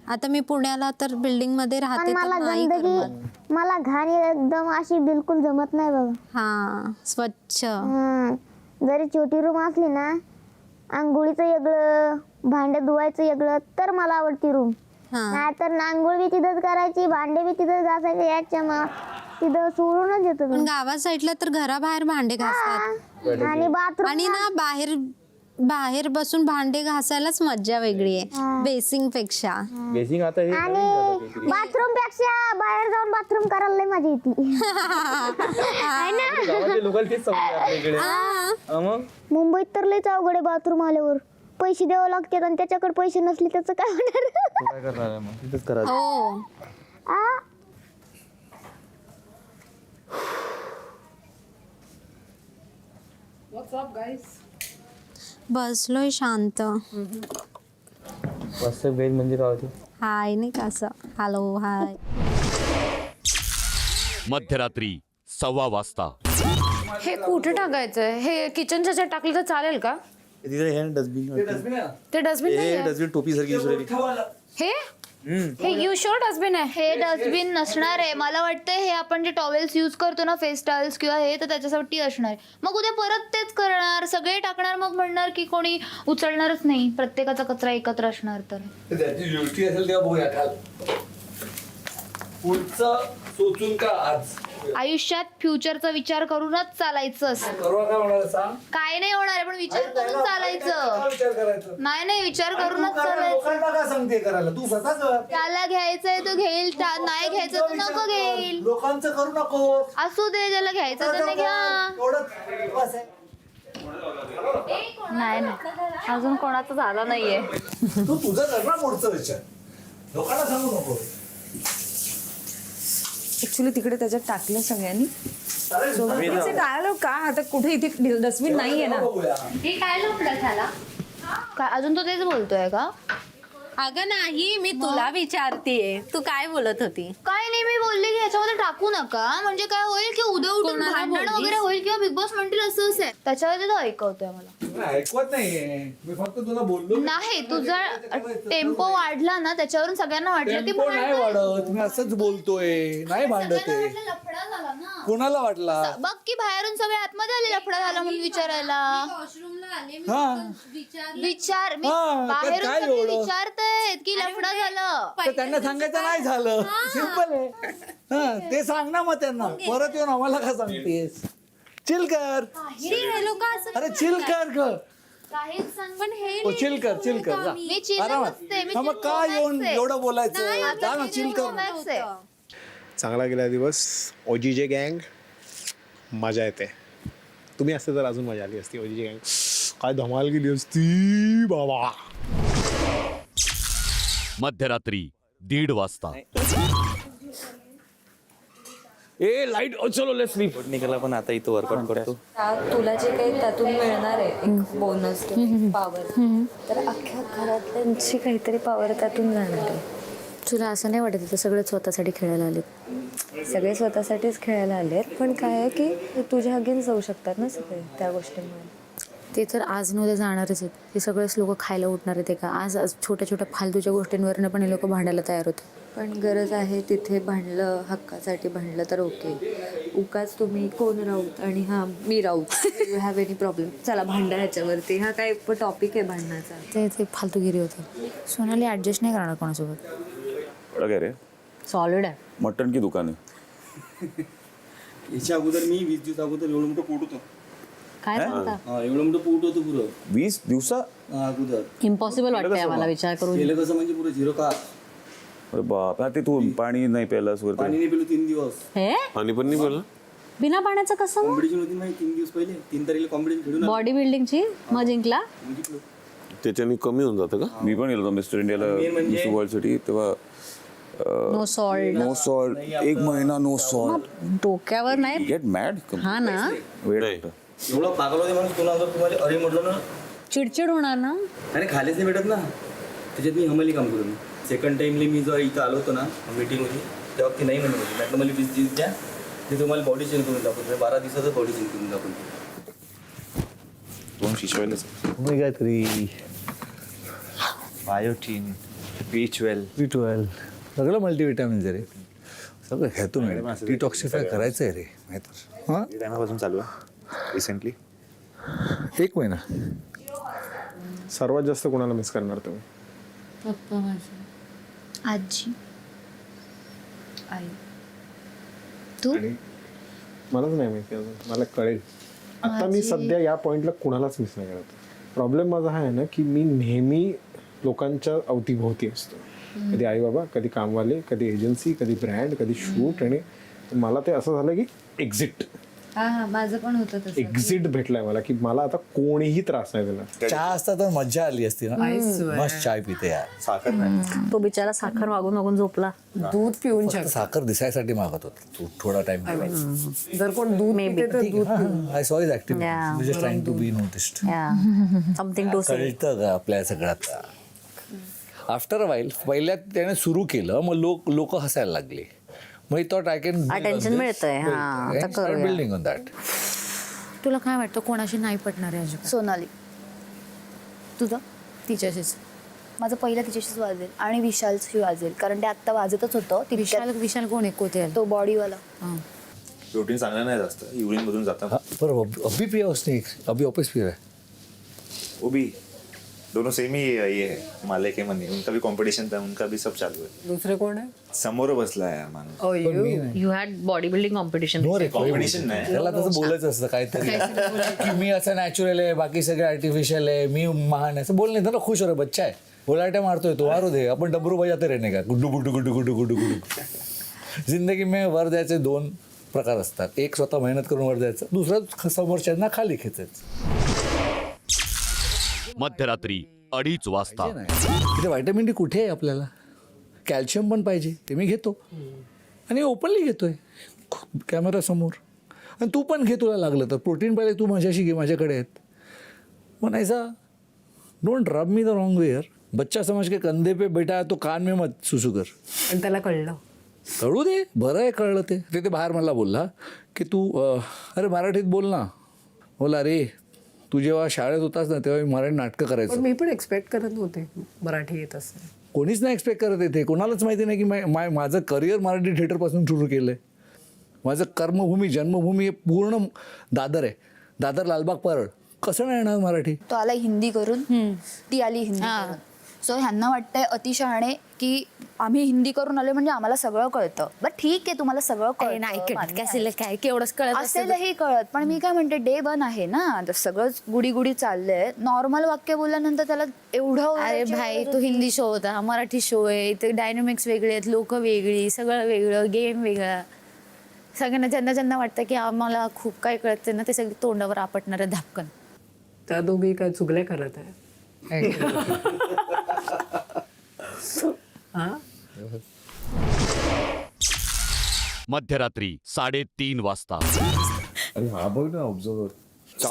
Speaker 7: आता मी पुण्याला तर बिल्डिंग मध्ये राहते
Speaker 4: पण मला
Speaker 7: तर नाही करमत.
Speaker 4: गंदगी मला घाण एकदम अशी बिलकुल जमत नाही बघा.
Speaker 7: हा स्वच्छ.
Speaker 4: जरी छोटी रूम असली ना आंघोळीचं वेगळं भांडे धुवायचं वेगळं तर मला आवडती रूम. नाही तर आंघोळ बी तिथंच करायची भांडे बी तिथंच घासायचे याच्या मग तिथं सोडूनच येतो.
Speaker 7: पण गावा साईडला तर घराबाहेर भांडे घासतात
Speaker 4: आणि बाथरूम
Speaker 7: आणि ना बाहेर बसून भांडे घासायलाच मज्जा वेगळी आहे बेसिंग पेक्षा.
Speaker 11: बेसिंग आता हे
Speaker 4: आणि बाथरूम पेक्षा बाहेर जाऊन बाथरूम करायला लय मजा येते.
Speaker 11: गावातल्या लोकांना तेच सवय आहे आपल्या इकडे. मग
Speaker 4: मुंबईत तर लयच अवघड आहे बाथरूम आल्यावर पैसे द्यावं लागतात आणि त्याच्याकडे पैसे नसले त्याचं काय होणार.
Speaker 11: तू काय करणार आहे मग तिथेच करायचं.
Speaker 7: हो बसलोय शांत.
Speaker 11: मस्त वेज म्हणजे काय होते.
Speaker 7: हाय नाही का असं हॅलो हाय.
Speaker 1: मध्यरात्री 1:15 वाजता.
Speaker 6: हे कुठे टाकायचंय? हे किचनच्या ह्याच्यात टाकलं तर चालेल का?
Speaker 11: डस्टबिन
Speaker 6: ते डस्टबिन
Speaker 11: डस्टबिन टोपी सारखी.
Speaker 6: हे यू शुअर डस्टबिन आहे?
Speaker 14: हे डस्टबिन नसणार आहे. मला वाटतं हे आपण जे टॉवेल्स यूज करतो ना फेस टॉवेल्स किंवा हे तर त्याच्यासाठी असणार आहे. मग उद्या परत तेच करणार सगळे टाकणार मग म्हणणार की कोणी उचलणारच नाही. प्रत्येकाचा कचरा एकत्र असणार तर
Speaker 10: त्याची दृष्टी असेल तेव्हा बघूया. पुढचं सोचून का आज
Speaker 14: आयुष्यात फ्युचरचा विचार करूनच चालायचं. काय नाही होणार आहे पण विचार करून चालायचं. नाही विचार करूनच चालायचं.
Speaker 10: सांगते करायला तू स्वतः
Speaker 14: त्याला घ्यायचंय तो घेईल नाही घ्यायचं तो नको घेईल.
Speaker 10: लोकांचं करू नको.
Speaker 14: असू दे ज्याला घ्यायचं त्याने घ्या.
Speaker 6: नाही अजून कोणाचा झाला नाहीये.
Speaker 10: तू तुझं करणार पुढचं विचार लोकांना सांगू नको.
Speaker 6: ऍक्च्युली तिकडे त्याच्यात टाकलं सगळ्यांनी
Speaker 5: सोबतीचे काय लोक का आता कुठे इथे डस्टबिन नाहीये ना.
Speaker 14: हे काय लफडा झाला काय अजून तो तेच बोलतोय का?
Speaker 7: अगं नाही, मी तुला विचारतेय तू काय बोलत होती.
Speaker 14: काय नाही मी बोलले की ह्याच्यामध्ये टाकू नका म्हणजे काय होईल की उद्या उठून
Speaker 7: कोणाला
Speaker 14: भांडण
Speaker 7: बोललीस?
Speaker 14: वगैरे होईल किंवा बिग बॉस म्हणतील असं असेल त्याच्यामध्ये तो ऐकवतोय मला.
Speaker 10: ऐकवत नाहीये मी फक्त तुला बोललो.
Speaker 14: नाही तुझा टेम्पो वाढला ना त्याच्यावरून सगळ्यांना वाटलं की
Speaker 10: टेम्पो नाही वाढत, मी असंच बोलतोय, नाही भांडत
Speaker 14: सगळ्यांना
Speaker 10: आहे.
Speaker 14: वाटलं लफडा झाला ना.
Speaker 10: कोणाला वाटला?
Speaker 14: बघ की बाहेरून सगळे आतमध्ये आले लफडा झाला म्हणून विचारायला. विचार मी
Speaker 10: हा, तर
Speaker 14: बाहेरून
Speaker 10: काय
Speaker 14: सगळे
Speaker 10: एवढं?
Speaker 14: विचारतायत की लफडा झालं.
Speaker 10: तर त्यांना सांगायचं नाही झालं, सिंपल आहे. हा, ते सांग ना मग त्यांना, परत येऊन आम्हाला का सांगतेस? चिल कर, अरे चिल कर ग.
Speaker 14: काहीच सांग
Speaker 7: पण हे
Speaker 10: ओ, चिल कर जा.
Speaker 14: मी चिल
Speaker 10: आरामात.
Speaker 14: नसते मी
Speaker 10: हा, मग काय येऊन एवढं बोलायचं? जा ना, चिल कर.
Speaker 3: चांगला गेला दिवस. ओजीजे गँग मजा येते. तुम्ही असते तर अजून मजा आली असती. ओजीजे गँग काय धमाल गेली असती बाबा.
Speaker 1: मध्यरात्री 1:30 वाजता.
Speaker 9: ए लाईट चलो लेट्स स्लीप.
Speaker 11: निघाला पण आता इथं वर्कआउट करतो.
Speaker 6: तुला जे काही त्यातून मिळणार आहे एक बोनस पॉवर तर अख्ख्या घरातल्यांची काहीतरी पॉवर त्यातून जाणार आहे.
Speaker 12: तुला असं नाही वाटत सगळे स्वतःसाठी खेळायला आले?
Speaker 6: सगळे स्वतःसाठीच खेळायला आलेत पण काय आहे की तुझ्या अगेन्स्ट जाऊ शकतात ना सगळे त्या गोष्टींमुळे.
Speaker 12: ते तर आज न उद्या जाणारच आहेत. हे सगळेच लोक खायला उठणार आहेत का? आज छोट्या छोट्या फालतूच्या गोष्टींवरनं पण हे लोक भांडायला तयार होते.
Speaker 6: पण गरज आहे तिथे भांडलं हक्कासाठी भांडलं तर ओके. उगाच तुम्ही कोण राऊत आणि हां मी Raut you have any problem चला भांडा ह्याच्यावरती. हा काय टॉपिक आहे भांडण्याचा?
Speaker 12: ते फालतूगिरी होते. सोनाली ॲडजस्ट नाही करणार कोणासोबत.
Speaker 8: वगैरे
Speaker 12: सॉलिड आहे.
Speaker 8: मटण की दुकान आहे?
Speaker 11: याच्या अगोदर मी 20 दिवस अगोदर एवढं मोठं पोट होतं.
Speaker 12: काय सांगता?
Speaker 11: एवढं मोठं पोट होतं पुरं
Speaker 8: 20 दिवसा
Speaker 11: अगोदर.
Speaker 12: इम्पॉसिबल वाटतंय आम्हाला विचार करून.
Speaker 11: केलं कसं म्हणजे पुरं 0 का
Speaker 8: अरे बाप, ते तू पाणी नाही प्यायलास
Speaker 11: पाणी
Speaker 8: वरती.
Speaker 11: नाही पिलो 3 दिवस.
Speaker 12: हे
Speaker 13: पाणी पण नाही बोलला.
Speaker 12: बिना पाण्याचं कसं?
Speaker 11: कॉम्पिटिशन होती माहिती 3 दिवस पहिले 3 तारखेला कॉम्पिटिशन खेळून आलो.
Speaker 12: बॉडी बिल्डिंगची मग जिंकला.
Speaker 11: जिंकलो.
Speaker 13: त्याच्याने कमी होऊन जातं का?
Speaker 8: मी पण गेलो होतो मिस्टर इंडियाला
Speaker 11: Main म्हणजे-
Speaker 8: मिस्टर वर्ल्ड साठी तेव्हा.
Speaker 12: No salt.
Speaker 8: नो सॉल्ट 1 महिना नो सॉल्ट.
Speaker 12: डोक्यावर नाही.
Speaker 8: Get mad.
Speaker 12: हा ना.
Speaker 8: वेळ
Speaker 13: नाही.
Speaker 8: होतं.
Speaker 11: एवढा पागल होते माणूस कोणाला तुम्हाला अरे म्हटलं ना
Speaker 12: चिडचिड होणार ना.
Speaker 11: आणि खालीच नाही भेटत ना त्याच्यात मी हमाली काम करून. सेकंड टाइमली मी जेव्हा इथं आलो होतो ना मीटिंग होती तेव्हा ती नाही म्हणत होती. म्हटलं मला 20 दिवस द्या ते तुम्हाला बॉडी चेंज करून दाखवतो. 12 दिवसाचं बॉडी चेंज करून दाखवतो.
Speaker 8: दोन शिशवायलाच.
Speaker 11: काहीतरी
Speaker 9: बायोटीन B12
Speaker 10: B12 सगळं मल्टीविटॅमिन्स आहे रे. सगळं घेतो मी. डिटॉक्सिफाय करायचं आहे रे माहिती. हां
Speaker 8: टायमापासून चालू आहे रिसेंटली.
Speaker 10: 1 महिना.
Speaker 3: सर्वात जास्त कोणाला मिस करणार तुम्ही?
Speaker 12: पप्पा माझे.
Speaker 14: आजी आई तू
Speaker 3: आणि मलाच नाही माहिती अजून. मला कळेल आता. मी सध्या या पॉइंटला कुणालाच मिस नाही करत. प्रॉब्लेम माझा हा आहे ना की मी नेहमी लोकांच्या अवतीभोवती असतो. कधी आई बाबा, कधी कामवाले, कधी एजन्सी, कधी ब्रँड, कधी शूट. आणि मला ते असं झालं की एक्झिट
Speaker 6: हा माझं पण होतं तसं.
Speaker 3: एक्झिट भेटलाय मला की मला आता कोणीही त्रास नाही देणार.
Speaker 10: चहा असता तर मज्जा आली असती ना. मस्त चाय पिते यार.
Speaker 8: साखर नाही.
Speaker 12: तो बिचारा साखर मागून मागून झोपला.
Speaker 5: दूध पिऊन
Speaker 10: फक्त साखर दिसायसाठी मागत होता तू थोडा टाइम.
Speaker 5: जर कोण दूध पिते तर दूध
Speaker 10: I saw is
Speaker 12: Yeah.
Speaker 10: Active just trying to be noticed.
Speaker 12: Something to say.
Speaker 10: कळतं का आपल्या सगळ्यात. आफ्टर अ वाईल पहिल्यात त्याने सुरू केलं मग लोक हसायला लागले. मग थॉट आय कॅन
Speaker 12: Attention मिळतंय. हां, आता करूया.
Speaker 10: Building on that.
Speaker 12: तुला काय वाटतं कोणाशी नाही पटणार आहे अजिबात?
Speaker 14: सोनाली तुझं
Speaker 12: तिच्याशीच.
Speaker 14: माझं पहिलं तिच्याशीच वाजेल आणि विशालशी वाजेल कारण ते आत्ता वाजतच होतं. ती
Speaker 12: विशाल कोण आहे? कोते
Speaker 14: तो बॉडीवाला.
Speaker 8: प्रोटीन चांगलं नाही जास्त युरिन मधून जातं.
Speaker 10: बरोबर. अभी पिया उसने अभी वापस पिया है.
Speaker 8: वो भी दोनों सेम ही ये है माले के मनी. उनका भी कंपटीशन था, उनका भी सब चालू है.
Speaker 5: दुसरे कोण आहे?
Speaker 8: समोर बसला है माणूस.
Speaker 12: You had body building competition.
Speaker 10: No रे
Speaker 8: कॉम्पिटिशन नाही.
Speaker 10: त्याला तसं बोलायचं असतं काहीतरी की मी असं नॅचरल आहे बाकी सगळे आर्टिफिशियल आहे मी महान आहे असं बोल नाही. त्याला खुश हो रे बच्चा आहे. बोलायटा मारतोय तो मारू दे. आपण डबरू बजाते रहने का गुड्डू गुड्डू गुड्डू गुड्डू गुड्डू गुड्डू. जिंदगी में वर द्यायचे 2 प्रकार असतात. एक स्वतः मेहनत करून वर द्यायचं, दुसरं समोरच्यांना खाली खेचायचं.
Speaker 1: मध्यरात्री 2:30 वाजता.
Speaker 10: तिथे व्हायटमिन डी कुठे आहे आपल्याला? कॅल्शियम पण पाहिजे ते मी घेतो आणि ओपनली घेतोय कॅमेरा समोर. आणि तू पण घे तुला लागलं तर, प्रोटीन पाहिजे तू माझ्याशी घे, माझ्याकडे आहेत. म्हणायचा डोंट रब मी द रॉंग वे यार, बच्चा समझ के कंधे पे बेटा तो कान में मत सुसू कर.
Speaker 5: पण त्याला कळलं.
Speaker 10: कळू दे, बरं आहे कळलं ते. ते बाहेर मला बोलला की तू अरे मराठीत बोल ना. बोला रे तू जेव्हा शाळेत होतास ना तेव्हा मी मराठी नाटकं
Speaker 5: पण
Speaker 10: करायचो.
Speaker 5: मी पण एक्सपेक्ट करत नव्हते मराठी येत असेल.
Speaker 10: कोणीच नाही एक्सपेक्ट करत येते, कोणालाच माहिती नाही की माझं करिअर मराठी थिएटरपासून सुरू केलं आहे. माझं कर्मभूमी जन्मभूमी हे पूर्ण दादर आहे. दादर लालबाग परळ, कसं नाही येणार मराठी.
Speaker 14: तो आला हिंदी करून, ती आली हिंदी करून. सो ह्यांना वाटतंय अतिशहाणे की आम्ही हिंदी करून आलो म्हणजे आम्हाला सगळं कळतं. बट ठीक आहे, तुम्हाला सगळं कळतं, मान्य आहे.
Speaker 7: काय केवढंच कळत
Speaker 14: असेलही कळत, पण मी काय म्हणते डे 1 आहे ना, आता सगळंच गुडी गुडी चाललंय. नॉर्मल वाक्य बोलल्यानंतर त्याला एवढं
Speaker 7: अरे
Speaker 14: ओरडायची
Speaker 7: भाई
Speaker 14: गरज
Speaker 7: तो
Speaker 14: होती.
Speaker 7: हिंदी शो होता, मराठी शो आहे, इथे डायनॅमिक्स वेगळे आहेत, लोक वेगळी, सगळं वेगळं, गेम वेगळा. सगळ्यांना ज्यांना वाटतं की आम्हाला खूप काय कळतं ना, ते सगळे तोंडावर आपटणारे धापकन.
Speaker 5: त्या दोघी काय चुगल्या करत आहे. हा
Speaker 1: मध्यरात्री 3:30 वाजता.
Speaker 9: हा बघ ना ऑब्झर्वर.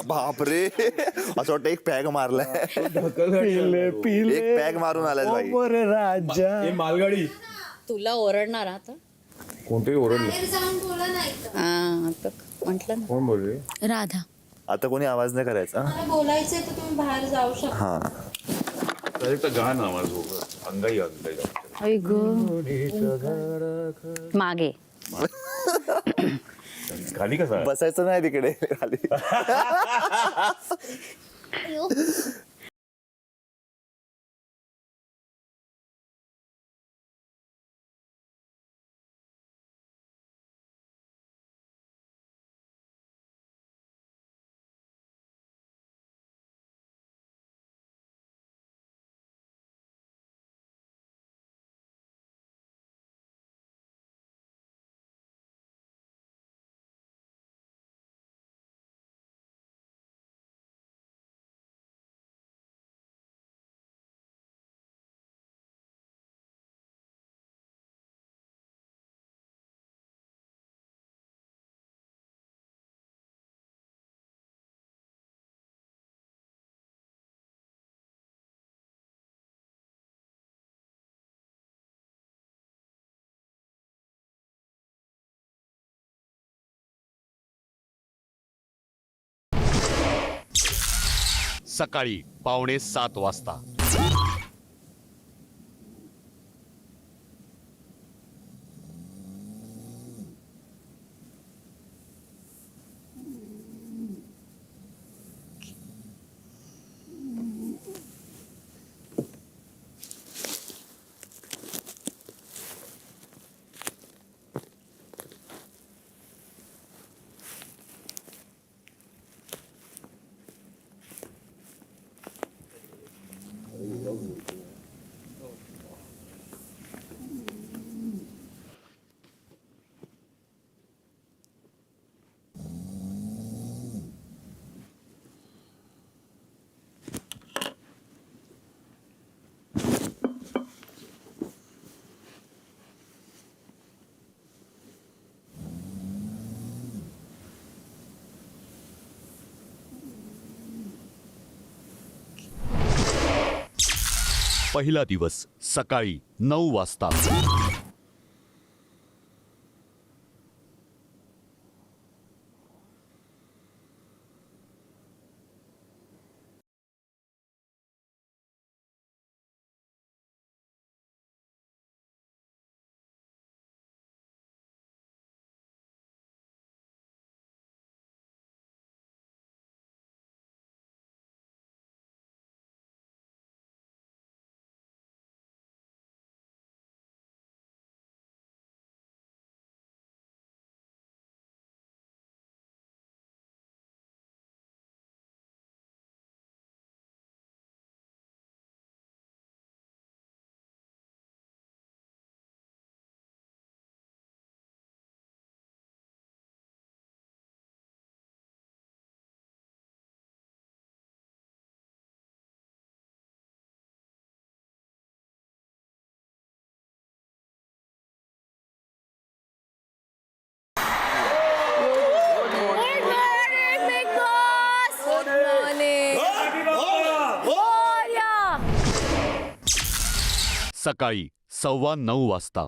Speaker 8: बापरे असं वाटतं एक पॅग मारलाय. एक पॅग मारून आलाय बाई.
Speaker 3: राजा
Speaker 9: मालगाडी
Speaker 7: तुला ओरडणार आता
Speaker 9: कोणतरी ओरडलं.
Speaker 7: म्हटलं ना.
Speaker 9: कोण बोलले?
Speaker 7: राधा.
Speaker 8: आता कोणी आवाज नाही करायचा.
Speaker 7: बोलायचंय तर तुम्ही बाहेर जाऊ शकता.
Speaker 8: हा
Speaker 9: गाणं आवाज अंगाई
Speaker 7: मागे
Speaker 9: खाली कसा
Speaker 8: बसायचं नाही तिकडे खाली.
Speaker 1: सकाळी 6:45 वाजता. पहिला दिवस सकाळी 9 वाजता. सकाळी 9:15 वाजता.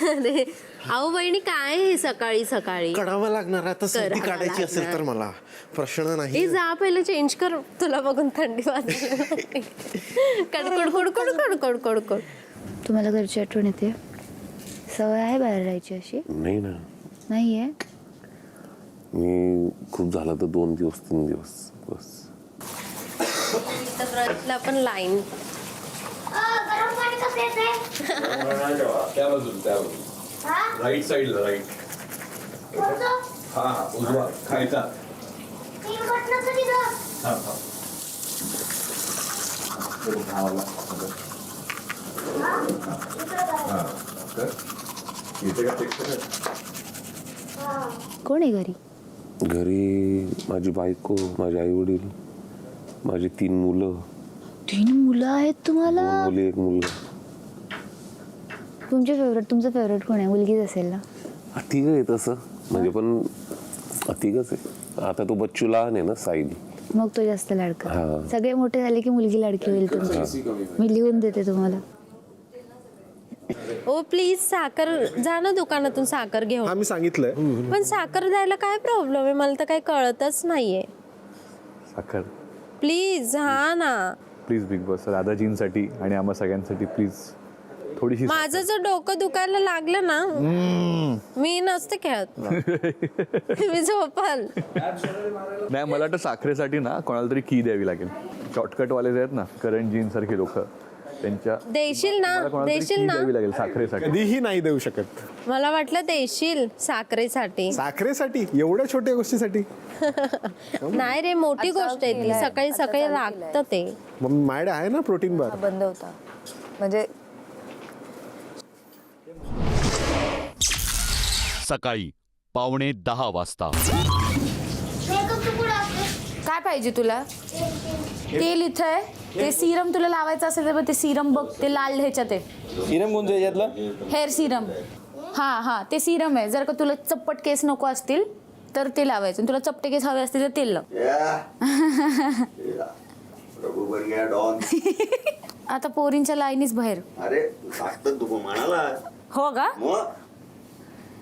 Speaker 12: अरे अहो बहिणी काय हे सकाळी सकाळी
Speaker 13: कडावं लागणार आता सर्दी काढायची असेल तर मला प्रश्न नाही.
Speaker 12: ए जा पहिले चेंज कर, तुला बघून थंडी वाजते. कडकड कडकड कडकड कडकड.
Speaker 7: तुम्हाला घरची आठवण येते? सवय आहे बाहेर राहायची अशी?
Speaker 13: नाही ना,
Speaker 7: नाही आहे.
Speaker 13: मी खूप झालं तर 2 दिवस 3 दिवस बस.
Speaker 12: ब्रशला पण लाईन.
Speaker 4: गरम पाणी कसं येते?
Speaker 9: त्या बाजूला त्या राईट साईडला राईट. हा उजवा खायचा.
Speaker 7: कोण आहे घरी?
Speaker 13: घरी माझी बायको, माझे आई वडील, माझी 3 मुलं.
Speaker 7: 3 मुलं आहेत तुम्हाला?
Speaker 13: 2 मुली 1 मुलगा.
Speaker 7: तुमचं फेवरेट कोण आहे? मुलगीच असेल ना?
Speaker 13: ठीक आहे तसं म्हणजे पण ठीकच आहे. आता तो बच्चू लहान आहे ना, साईल.
Speaker 7: मग तो जास्त लाडका.
Speaker 13: हा.
Speaker 7: सगळे मोठे झाले की मुलगी लाडकी होईल तुमची. मी लिहून देते तुम्हाला.
Speaker 12: ओ प्लीज साखर, जा ना दुकानातून साखर घेऊन.
Speaker 3: मी सांगितलंय.
Speaker 12: पण साखर द्यायला काय प्रॉब्लेम आहे? मला तर काही कळतच नाहीये.
Speaker 9: साखर
Speaker 12: प्लीज. हा ना,
Speaker 9: प्लीज बिग बॉस दादाजींसाठी आणि आम्हा सगळ्यांसाठी प्लीज थोडीशी.
Speaker 12: माझं जर डोकं दुखायला लागलं ना, मी नसते खेळत मग. मी झोपाल.
Speaker 9: नाही, मला वाटतं साखरेसाठी ना कोणाला तरी की द्यावी लागेल. शॉर्टकटवाले जे आहेत ना, करणजींसारखे लोक, त्यांच्या
Speaker 12: देशील ना,
Speaker 9: मला कोणाला तरी
Speaker 12: देशील
Speaker 9: की
Speaker 12: ना.
Speaker 9: द्यावी लागेल साखरेसाठी.
Speaker 3: कधीही नाही देऊ शकत.
Speaker 12: मला वाटलं देशील साखरेसाठी.
Speaker 3: साखरेसाठी? एवढ्या छोट्या गोष्टीसाठी?
Speaker 12: नाही रे, मोठी गोष्ट आहे ती. सकाळी सकाळी लागतं ते.
Speaker 3: मग माझ्याकडे आहे ना प्रोटीन बार.
Speaker 6: बंद होता म्हणजे
Speaker 1: सकाळी 9:15 वाजता.
Speaker 7: काय पाहिजे तुला? तेल इथं आहे. ते सिरम तुला लावायचं असेल तर ते सिरम बघ, ते लाल ह्याच्यात आहे.
Speaker 11: सिरम कोणतं याच्यातलं?
Speaker 7: Hair serum. हा ते सिरम आहे. जर का तुला चप्पट केस नको असतील तर ते लावायचं. तुला चपटे केस हवे असतील तर तेल लाव. आता पोरींच्या लाईनीच बाहेर.
Speaker 8: अरे टाकतात तू म्हणाला.
Speaker 7: हो का?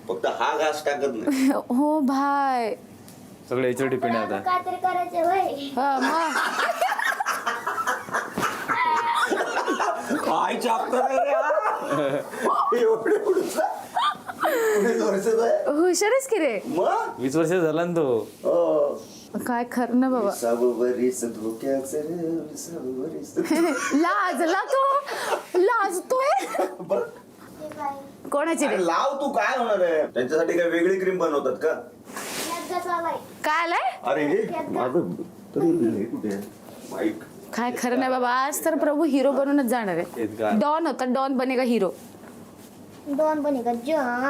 Speaker 8: फक्त हा घास टाकत नाही.
Speaker 7: हो भाई,
Speaker 11: सगळं याच्यावर डिपेंड आहे आता.
Speaker 4: काहीतरी करायचं वय.
Speaker 8: काय चापतात रे एवढे
Speaker 7: हुशारच की रे.
Speaker 11: 20 वर्ष झाला ना तो.
Speaker 7: काय खरं ना बाबा. लाजला तो, लाजतोय. कोणाची रे?
Speaker 8: लाव तू, काय होणार आहे? त्यांच्यासाठी काय वेगळी क्रीम बनवतात का?
Speaker 7: काय आलाय?
Speaker 8: अरे माझं तरी कुठे माईक.
Speaker 7: काय खरं नाही बाबा. आज तर प्रभू हिरो बनूनच जाणार आहे. डॉन होता, डॉन बनेगा हिरो.
Speaker 4: दोन बनेगा जॉन.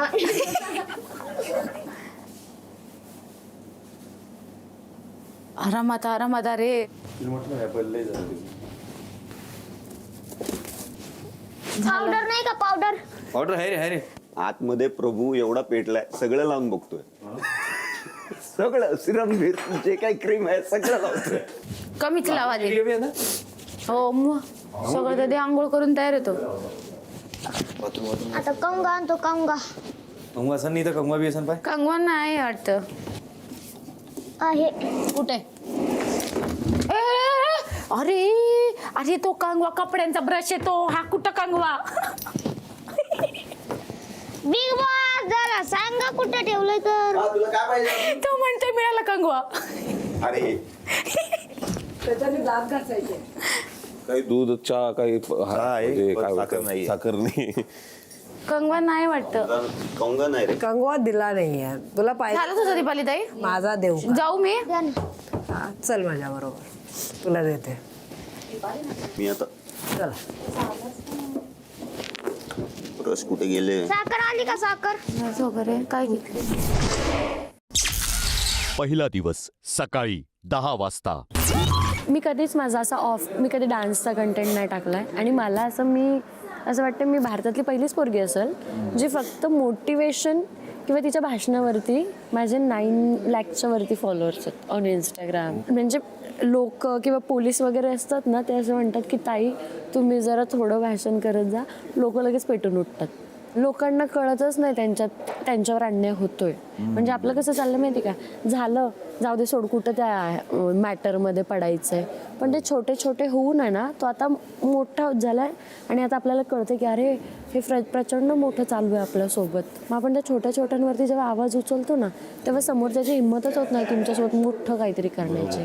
Speaker 7: आरामात रे.
Speaker 4: पावडर नाही का? पावडर
Speaker 11: ऑर्डर आहे रे.
Speaker 8: आतमध्ये प्रभू एवढा पेटलाय, सगळं लावून बघतोय. सगळं सिरम जे काही क्रीम आहे सगळं लावतोय.
Speaker 7: कमीच लावा दे. हो मग सगळं तर ते आंघोळ करून तयार येतो.
Speaker 4: आता कंगा आणतो. कंगा
Speaker 11: कंगवा असं नाही तर कंगवा बी असं पाय.
Speaker 7: कंगवा नाही वाटतं.
Speaker 4: आहे
Speaker 7: कुठे? अरे अरे तो कंगवा कपड्यांचा ब्रश आहे तो. हा कुठं कंगवा?
Speaker 4: बिग बॉस जरा सांगा कुठं ठेवलंय तर.
Speaker 8: तुला काय पाहिजे?
Speaker 7: तो म्हणतोय मिळाला कंगवा.
Speaker 8: अरे
Speaker 5: त्याच्याने दात घासायचे.
Speaker 13: काही दूध चहा काही
Speaker 8: साखर नाही.
Speaker 13: साखर नाही.
Speaker 7: कंगवा नाही वाटतं.
Speaker 8: कंगन आहे रे.
Speaker 5: कंगवा दिला नाहीये तुला.
Speaker 7: झालं
Speaker 5: पाहिजे
Speaker 7: तुझं दीपाली ताई?
Speaker 5: माझा देऊ का?
Speaker 7: जाऊ मी?
Speaker 5: हा, चल माझ्या बरोबर, तुला देते.
Speaker 8: मी आता
Speaker 5: चला.
Speaker 8: रस कुठे गेले?
Speaker 4: साखर आली का? साखर
Speaker 7: वगैरे काय घेतलं?
Speaker 1: पहिला दिवस सकाळी 10 वाजता.
Speaker 12: मी कधीच माझा असा मी कधी डान्सचा कंटेंट नाही टाकलाय. आणि मला असं वाटतं मी भारतातली पहिलीच पोरगी असेल जी फक्त मोटिवेशन किंवा तिच्या भाषणावरती माझे 9 लाखच्या वरती फॉलोअर्स आहेत ऑन इंस्टाग्राम. म्हणजे लोक किंवा पोलीस वगैरे असतात ना, ते असं म्हणतात की ताई तुम्ही जरा थोडं भाषण करत जा, लोक लगेच पेटून उठतात. लोकांना कळतच नाही त्यांच्यावर अन्याय होतोय. म्हणजे आपलं कसं चाललं माहिती का, झालं जाऊ दे सोड, कुठं त्या मॅटरमध्ये पडायचंय. पण ते छोटे छोटे होऊन आहे ना, तो आता मोठा होत झालाय आणि आता आपल्याला कळतं की अरे हे प्रचंड मोठं चालू आहे आपल्यासोबत. मग आपण त्या छोट्या छोट्यांवरती जेव्हा आवाज उचलतो ना, तेव्हा समोरच्याची हिंमतच होत नाही तुमच्यासोबत मोठं काहीतरी करण्याची.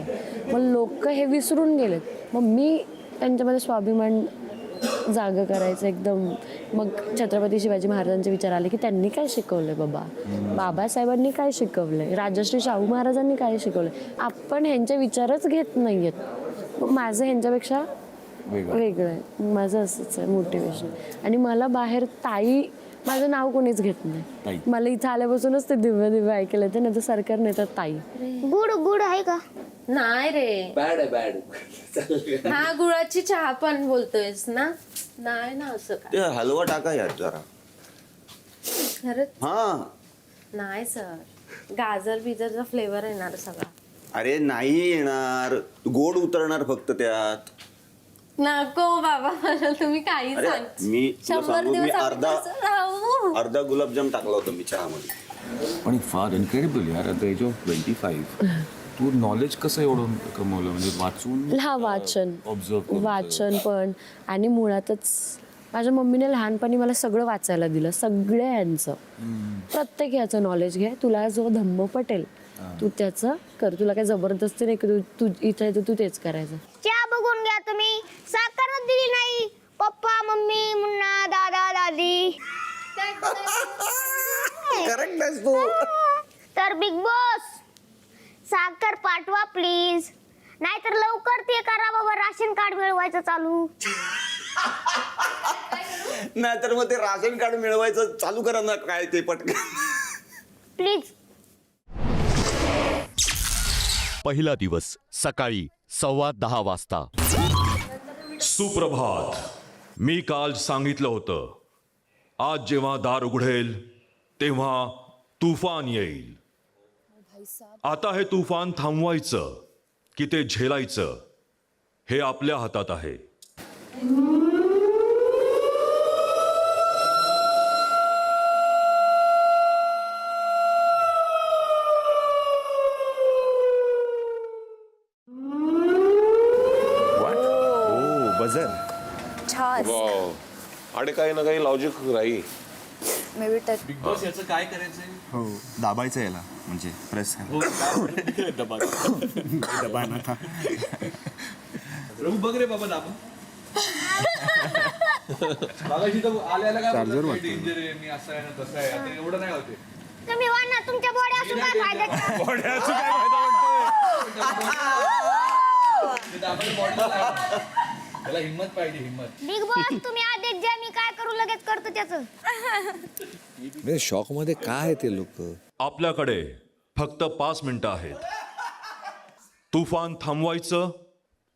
Speaker 12: मग लोक हे विसरून गेलेत. मग मी त्यांच्यामध्ये स्वाभिमान जागा करायचं एकदम. मग छत्रपती शिवाजी महाराजांचे विचार आले की त्यांनी काय शिकवलंय बाबा, बाबासाहेबांनी काय शिकवलंय, राजश्री शाहू महाराजांनी काय शिकवलंय. आपण ह्यांचे विचारच घेत नाहीयेत. मग माझं ह्यांच्यापेक्षा वेगळं आहे. माझं असंच आहे मोटिवेशन. आणि मला बाहेर ताई माझं नाव कोणीच घेत नाही. मला इथं आल्यापासूनच ते दिव्य दिव्य ऐकलं येतं, नाही तर सरकारने येतात ताई.
Speaker 4: गुड गुड आहे का?
Speaker 12: नाही रे,
Speaker 10: बॅड आहे बॅड.
Speaker 12: हा गुळाची चहा पण बोलतोयस ना? नाही ना असं काय.
Speaker 8: ते हलवा टाका यात जरा.
Speaker 12: खरंच
Speaker 8: हा
Speaker 12: नाही सर, गाजर बिजरचा फ्लेवर येणार सगळा.
Speaker 8: अरे नाही येणार, गोड उतरणार फक्त त्यात.
Speaker 12: नको बाबा, मला तुम्ही काही
Speaker 8: अरे
Speaker 12: सांग.
Speaker 8: मी तुला
Speaker 12: 100
Speaker 8: सांगू, मी
Speaker 12: दिवस आपण कसं राहू?
Speaker 8: अर्धा गुलाबजाम टाकला होता मी चहामध्ये.
Speaker 11: पण फार इनक्रेडिबल यार. ॲट द एज ऑफ 25 तू नॉलेज कसं एवढं कमवलं, म्हणजे वाचून?
Speaker 12: हा वाचन,
Speaker 11: ऑब्झर्व
Speaker 12: वाचन पण. आणि मुळातच माझ्या मम्मीने लहानपणी मला सगळं वाचायला दिलं, सगळ्यांचं. प्रत्येक ह्याचं नॉलेज घे, तुला जो धम्म पटेल तू त्याचं कर. तुला काय जबरदस्ती नाही की तू इथं आहे तर तू तेच करायचं.
Speaker 4: चहा बघून घ्या तुम्ही, साखरच दिली नाही. पप्पा मम्मी मुन्ना दादा दादी.
Speaker 8: करेक्ट आहेस तू.
Speaker 4: तर बिग बॉस साखर पाठवा प्लीज, नाहीतर लवकर ते करा बाबा, राशन कार्ड मिळवायचं चालू.
Speaker 8: नाहीतर मग ते राशन कार्ड मिळवायचं चालू करा ना, काय ते पटकन
Speaker 4: प्लीज.
Speaker 1: पहिला दिवस सकाळी 10:15 वाजता.
Speaker 2: सुप्रभात. मी काल सांगितलं होतं, आज जेव्हा दार उघडेल तेव्हा तुफान येईल. आता हे तुफान थांबवायचं की ते झेलायचं हे आपल्या हातात आहे.
Speaker 8: बजर
Speaker 7: छान.
Speaker 13: आणि काही ना काही लॉजिक राहील.
Speaker 7: May be touch.
Speaker 10: Big boss याचं काय करायचंय?
Speaker 8: हो दाबायचं याला, म्हणजे प्रेस
Speaker 3: दबा नका.
Speaker 10: रघु बघ रे बाबा दाबा. बाबाशी तर आल्याला काय डेंजर आहे, मी असं आहे ना तसं आहे. आता एवढं नाही होते.
Speaker 4: तुम्ही वाढना, तुमच्या बॉडी असून काय फायदा.
Speaker 10: त्याला हिंमत पाहिजे, हिंमत.
Speaker 4: बिग बॉस तुम्ही आदेश द्या, मी काय करू लगेच करतो त्याचं.
Speaker 10: शॉक मध्ये काय आहे ते लोक.
Speaker 2: आपल्याकडे फक्त 5 मिनिटं आहेत. तुफान थांबवायचं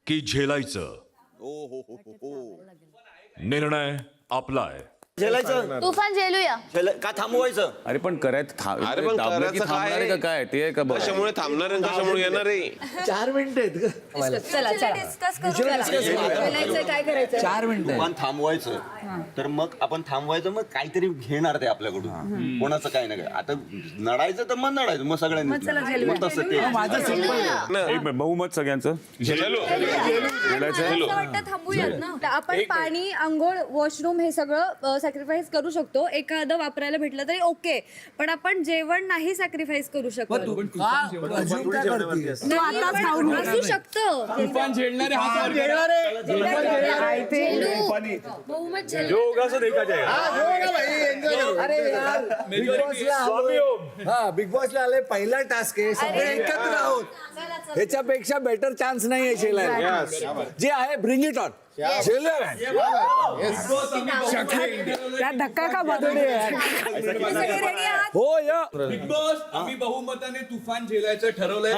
Speaker 2: की झेलायचं निर्णय आपला आहे.
Speaker 8: झेलायचं
Speaker 14: तुफान झेलूया.
Speaker 8: का थांबवायचं?
Speaker 11: अरे पण करायचं
Speaker 13: अरे पण करायचं काय?
Speaker 11: काय ते आहे का बघ.
Speaker 13: कशामुळे थांबणार आहे, कशामुळे येणार आहे?
Speaker 10: 4 मिनिटं आहेत का?
Speaker 5: चला डिस्कस करू. काय करायचं?
Speaker 10: 4 मिनिटं.
Speaker 8: तुफान थांबवायचं तर मग आपण थांबवायचं, मग काहीतरी घेणार ते आपल्याकडून. कोणाचं काही नाही. आता नडायचं तर मग नडायचं, मग सगळ्यांनी मग तसं ते
Speaker 11: एक बहुमत सगळ्यांचं.
Speaker 6: असं वाटतं थांबूयात ना. आपण पाणी, आंघोळ, वॉशरूम हे सगळं सॅक्रिफाईस करू शकतो. एखादं वापरायला भेटलं तरी ओके, पण आपण जेवण नाही सॅक्रिफाईस करू शकत. असू शकतं.
Speaker 10: बिग बॉसला आले, पहिला टास्क आहे, सगळे एकत्र आहोत. ह्याच्यापेक्षा बेटर चान्स नाही आहे शेलायला. जे आहे ब्रिंग इट ऑन.
Speaker 5: धक्का का बदलले
Speaker 10: हो या.
Speaker 5: बिग
Speaker 10: बॉस आम्ही बहुमताने तुफान झेलायचं ठरवलंय.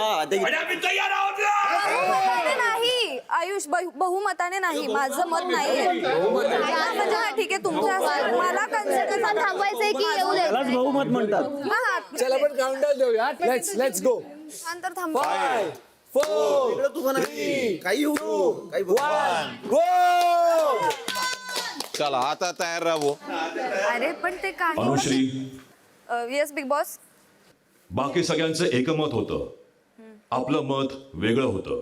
Speaker 6: नाही आयुष, बहुमताने नाही, माझं मत नाहीये. म्हणजे ठीक आहे तुमच्या, मला
Speaker 14: तुफान थांबवायचंय की येऊ द्यायचं?
Speaker 10: हिम्मत म्हणतात. चला आपण काउंटडाऊन देऊया. Let's go.
Speaker 5: नंतर थांब.
Speaker 10: 5 4 3 2 1 गो.
Speaker 13: चला आता तयार राहू.
Speaker 6: अरे पण ते काही
Speaker 2: अनुश्री,
Speaker 6: येस बिग बॉस.
Speaker 2: बाकी सगळ्यांचं एकमत होतं, आपलं मत वेगळं होतं.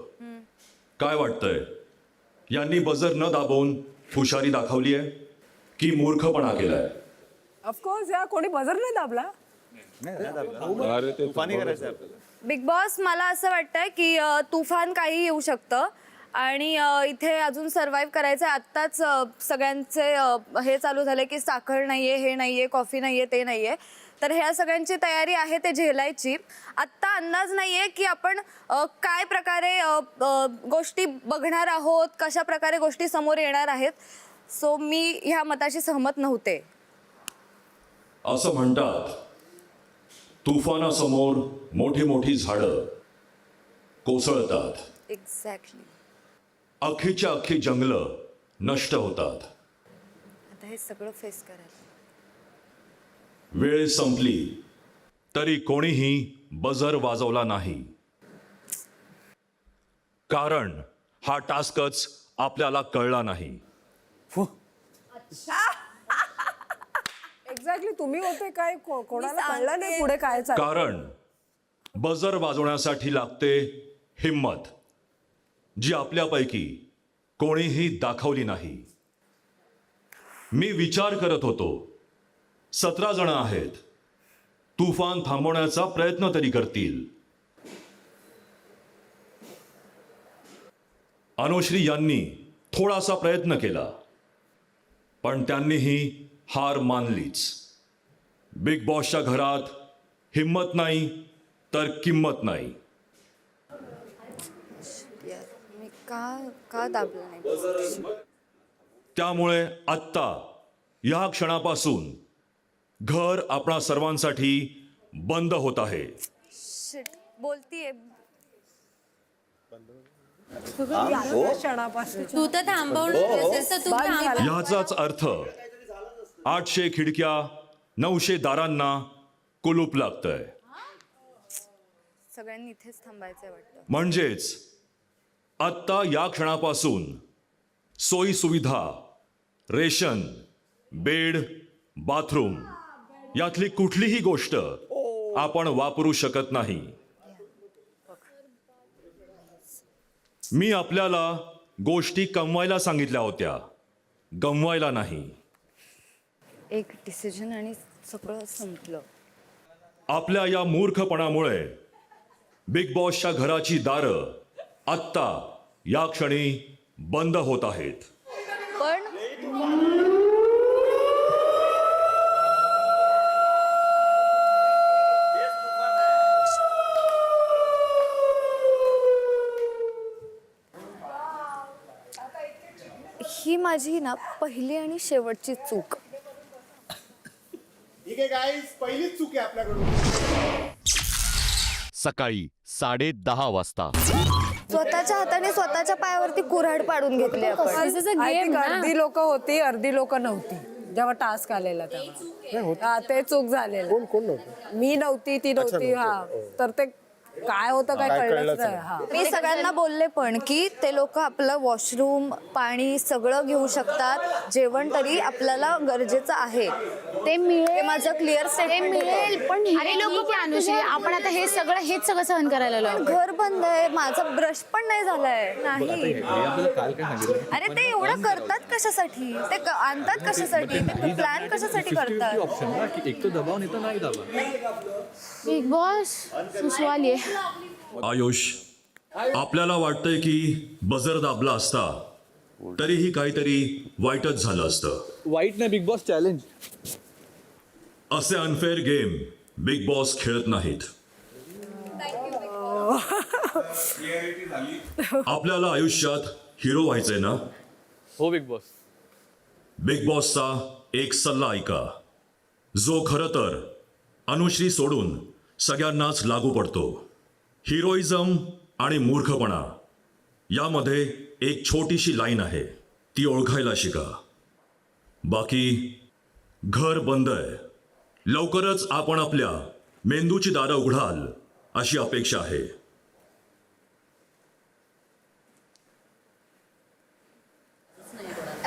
Speaker 2: काय वाटतंय, यांनी बजर न दाबवून हुशारी दाखवली आहे की मूर्खपणा केलाय?
Speaker 5: ऑफकोर्स या कोणी बजर नाही दाबला.
Speaker 13: अरे ते तुफानी करायचं आपल्याला.
Speaker 6: बिग बॉस मला असं वाटतंय की तुफान काही येऊ शकतं आणि इथे अजून सर्व्हाइव्ह करायचं. आत्ताच सगळ्यांचे हे चालू झाले की साखर नाहीये, हे नाहीये, कॉफी नाहीये, ते नाहीये. तर ह्या सगळ्यांची तयारी आहे ते झेलायची. आत्ता अंदाज नाहीये की आपण काय प्रकारे गोष्टी बघणार आहोत, कशा प्रकारे गोष्टी समोर येणार आहेत. सो मी ह्या मताशी सहमत नव्हते.
Speaker 2: असं म्हणतात, तुफानासमोर मोठी मोठी झाडं कोसळतात,
Speaker 6: एक्झॅक्टली.
Speaker 2: अख्खीच्या अख्खी जंगलं नष्ट होतात.
Speaker 6: आता हे सगळं फेस करायला.
Speaker 2: वेळ संपली तरी कोणीही बजर वाजवला नाही, कारण हा टास्कच आपल्याला कळला नाही.
Speaker 5: एक्झॅक्टली तुम्ही होते काय कोणाला कळलं नाही पुढे काय चाललं.
Speaker 2: कारण बजर वाजवण्यासाठी लागते हिम्मत, जी आपल्यापैकी कोणीही दाखवली नाही. मी विचार करत होतो, 17 जण आहेत, तुफान थांबवण्याचा प्रयत्न तरी करतील. अनुश्री यांनी थोडासा प्रयत्न केला, पण त्यांनीही हार मानलीच. बिग बॉसच्या घरात हिम्मत नाही तर किंमत नाही.
Speaker 6: मी का दाबलं नाही?
Speaker 2: त्यामुळे आत्ता या क्षणापासून घर आपणा सर्वांसाठी बंद होत आहे.
Speaker 6: शिट बोलतीये.
Speaker 5: क्षणापासून
Speaker 7: तू तर थांबवणार असेल तर तू थांब.
Speaker 2: ह्याचाच अर्थ 800 खिडक्या 900 दारांना कुलूप लागतंय.
Speaker 6: सगळ्यांनी इथेच थांबायचं वाटतं.
Speaker 2: म्हणजेच आत्ता या क्षणापासून सोयी सुविधा, रेशन, बेड, बाथरूम यातली कुठलीही गोष्ट आपण वापरू शकत नाही. मी आपल्याला गोष्टी कमवायला सांगितल्या होत्या, गमवायला नाही.
Speaker 6: एक डिसिजन आणि सगळं संपलं.
Speaker 2: आपल्या या मूर्खपणामुळे बिग बॉसच्या घराची दारं आत्ता या क्षणी बंद होत आहेत.
Speaker 6: पण ही माझी ना पहिली आणि शेवटची चूक.
Speaker 3: ठीक आहे गाईज, पहिलीच चूक आहे आपल्याकडून.
Speaker 1: सकाळी 10:30 वाजता.
Speaker 5: स्वतःच्या हाताने स्वतःच्या पायावरती कुऱ्हाड पाडून घेतली आपण.
Speaker 12: This is a game ना.
Speaker 5: अर्धी लोक होती, अर्धी लोक नव्हती जेव्हा टास्क आलेला तेव्हा. हा ते चूक झालेलं.
Speaker 3: कोण नव्हतं?
Speaker 5: मी नव्हती, ती नव्हती. हा तर ते काय होतं काय कळलंच नाही. हा
Speaker 6: मी सगळ्यांना बोलले पण की ते लोक आपलं वॉशरूम, पाणी सगळं घेऊ शकतात. जेवण तरी आपल्याला गरजेचं आहे.
Speaker 7: ते मिळेल,
Speaker 6: हे माझं क्लिअर
Speaker 7: ते
Speaker 6: स्टेटमेंट
Speaker 7: मिळेल. पण अरे लोक अनुश्री, आपण आता हेच सगळं सहन करायला लागलो.
Speaker 6: घर बंद आहे, माझा ब्रश पण नाही झालाय. नाही
Speaker 11: काल काय सांगितलं
Speaker 6: अरे ते एवढं करतात कशासाठी? ते आणतात कशासाठी? ते प्लॅन कशासाठी करतात?
Speaker 11: ऑप्शन ना की एक तो दबाव नाही तर नाही दबाव.
Speaker 7: बिग बॉस सुसवाली आहे.
Speaker 2: आयुष, आपल्याला वाटतंय की बजर दाबला असता तरीही काहीतरी वाईटच झालं असतं.
Speaker 11: वाईट नाही, बिग बॉस चॅलेंज.
Speaker 2: असे अनफेअर गेम बिग बॉस खेळत नाहीत. आपल्याला आयुष्यात हिरो व्हायचंय ना?
Speaker 11: हो बिग बॉस.
Speaker 2: बिग बॉसचा एक सल्ला ऐका, जो खरं तर अनुश्री सोडून सगळ्यांनाच लागू पडतो. हिरोइझम आणि मूर्खपणा यामध्ये एक छोटीशी लाईन आहे, ती ओळखायला शिका. बाकी घर बंद आहे लवकरच आपण आपल्या मेंदूची दारं उघडाल अशी अपेक्षा आहे.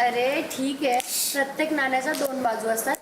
Speaker 12: अरे ठीक आहे, प्रत्येक नाण्याच्या दोन बाजू असतात.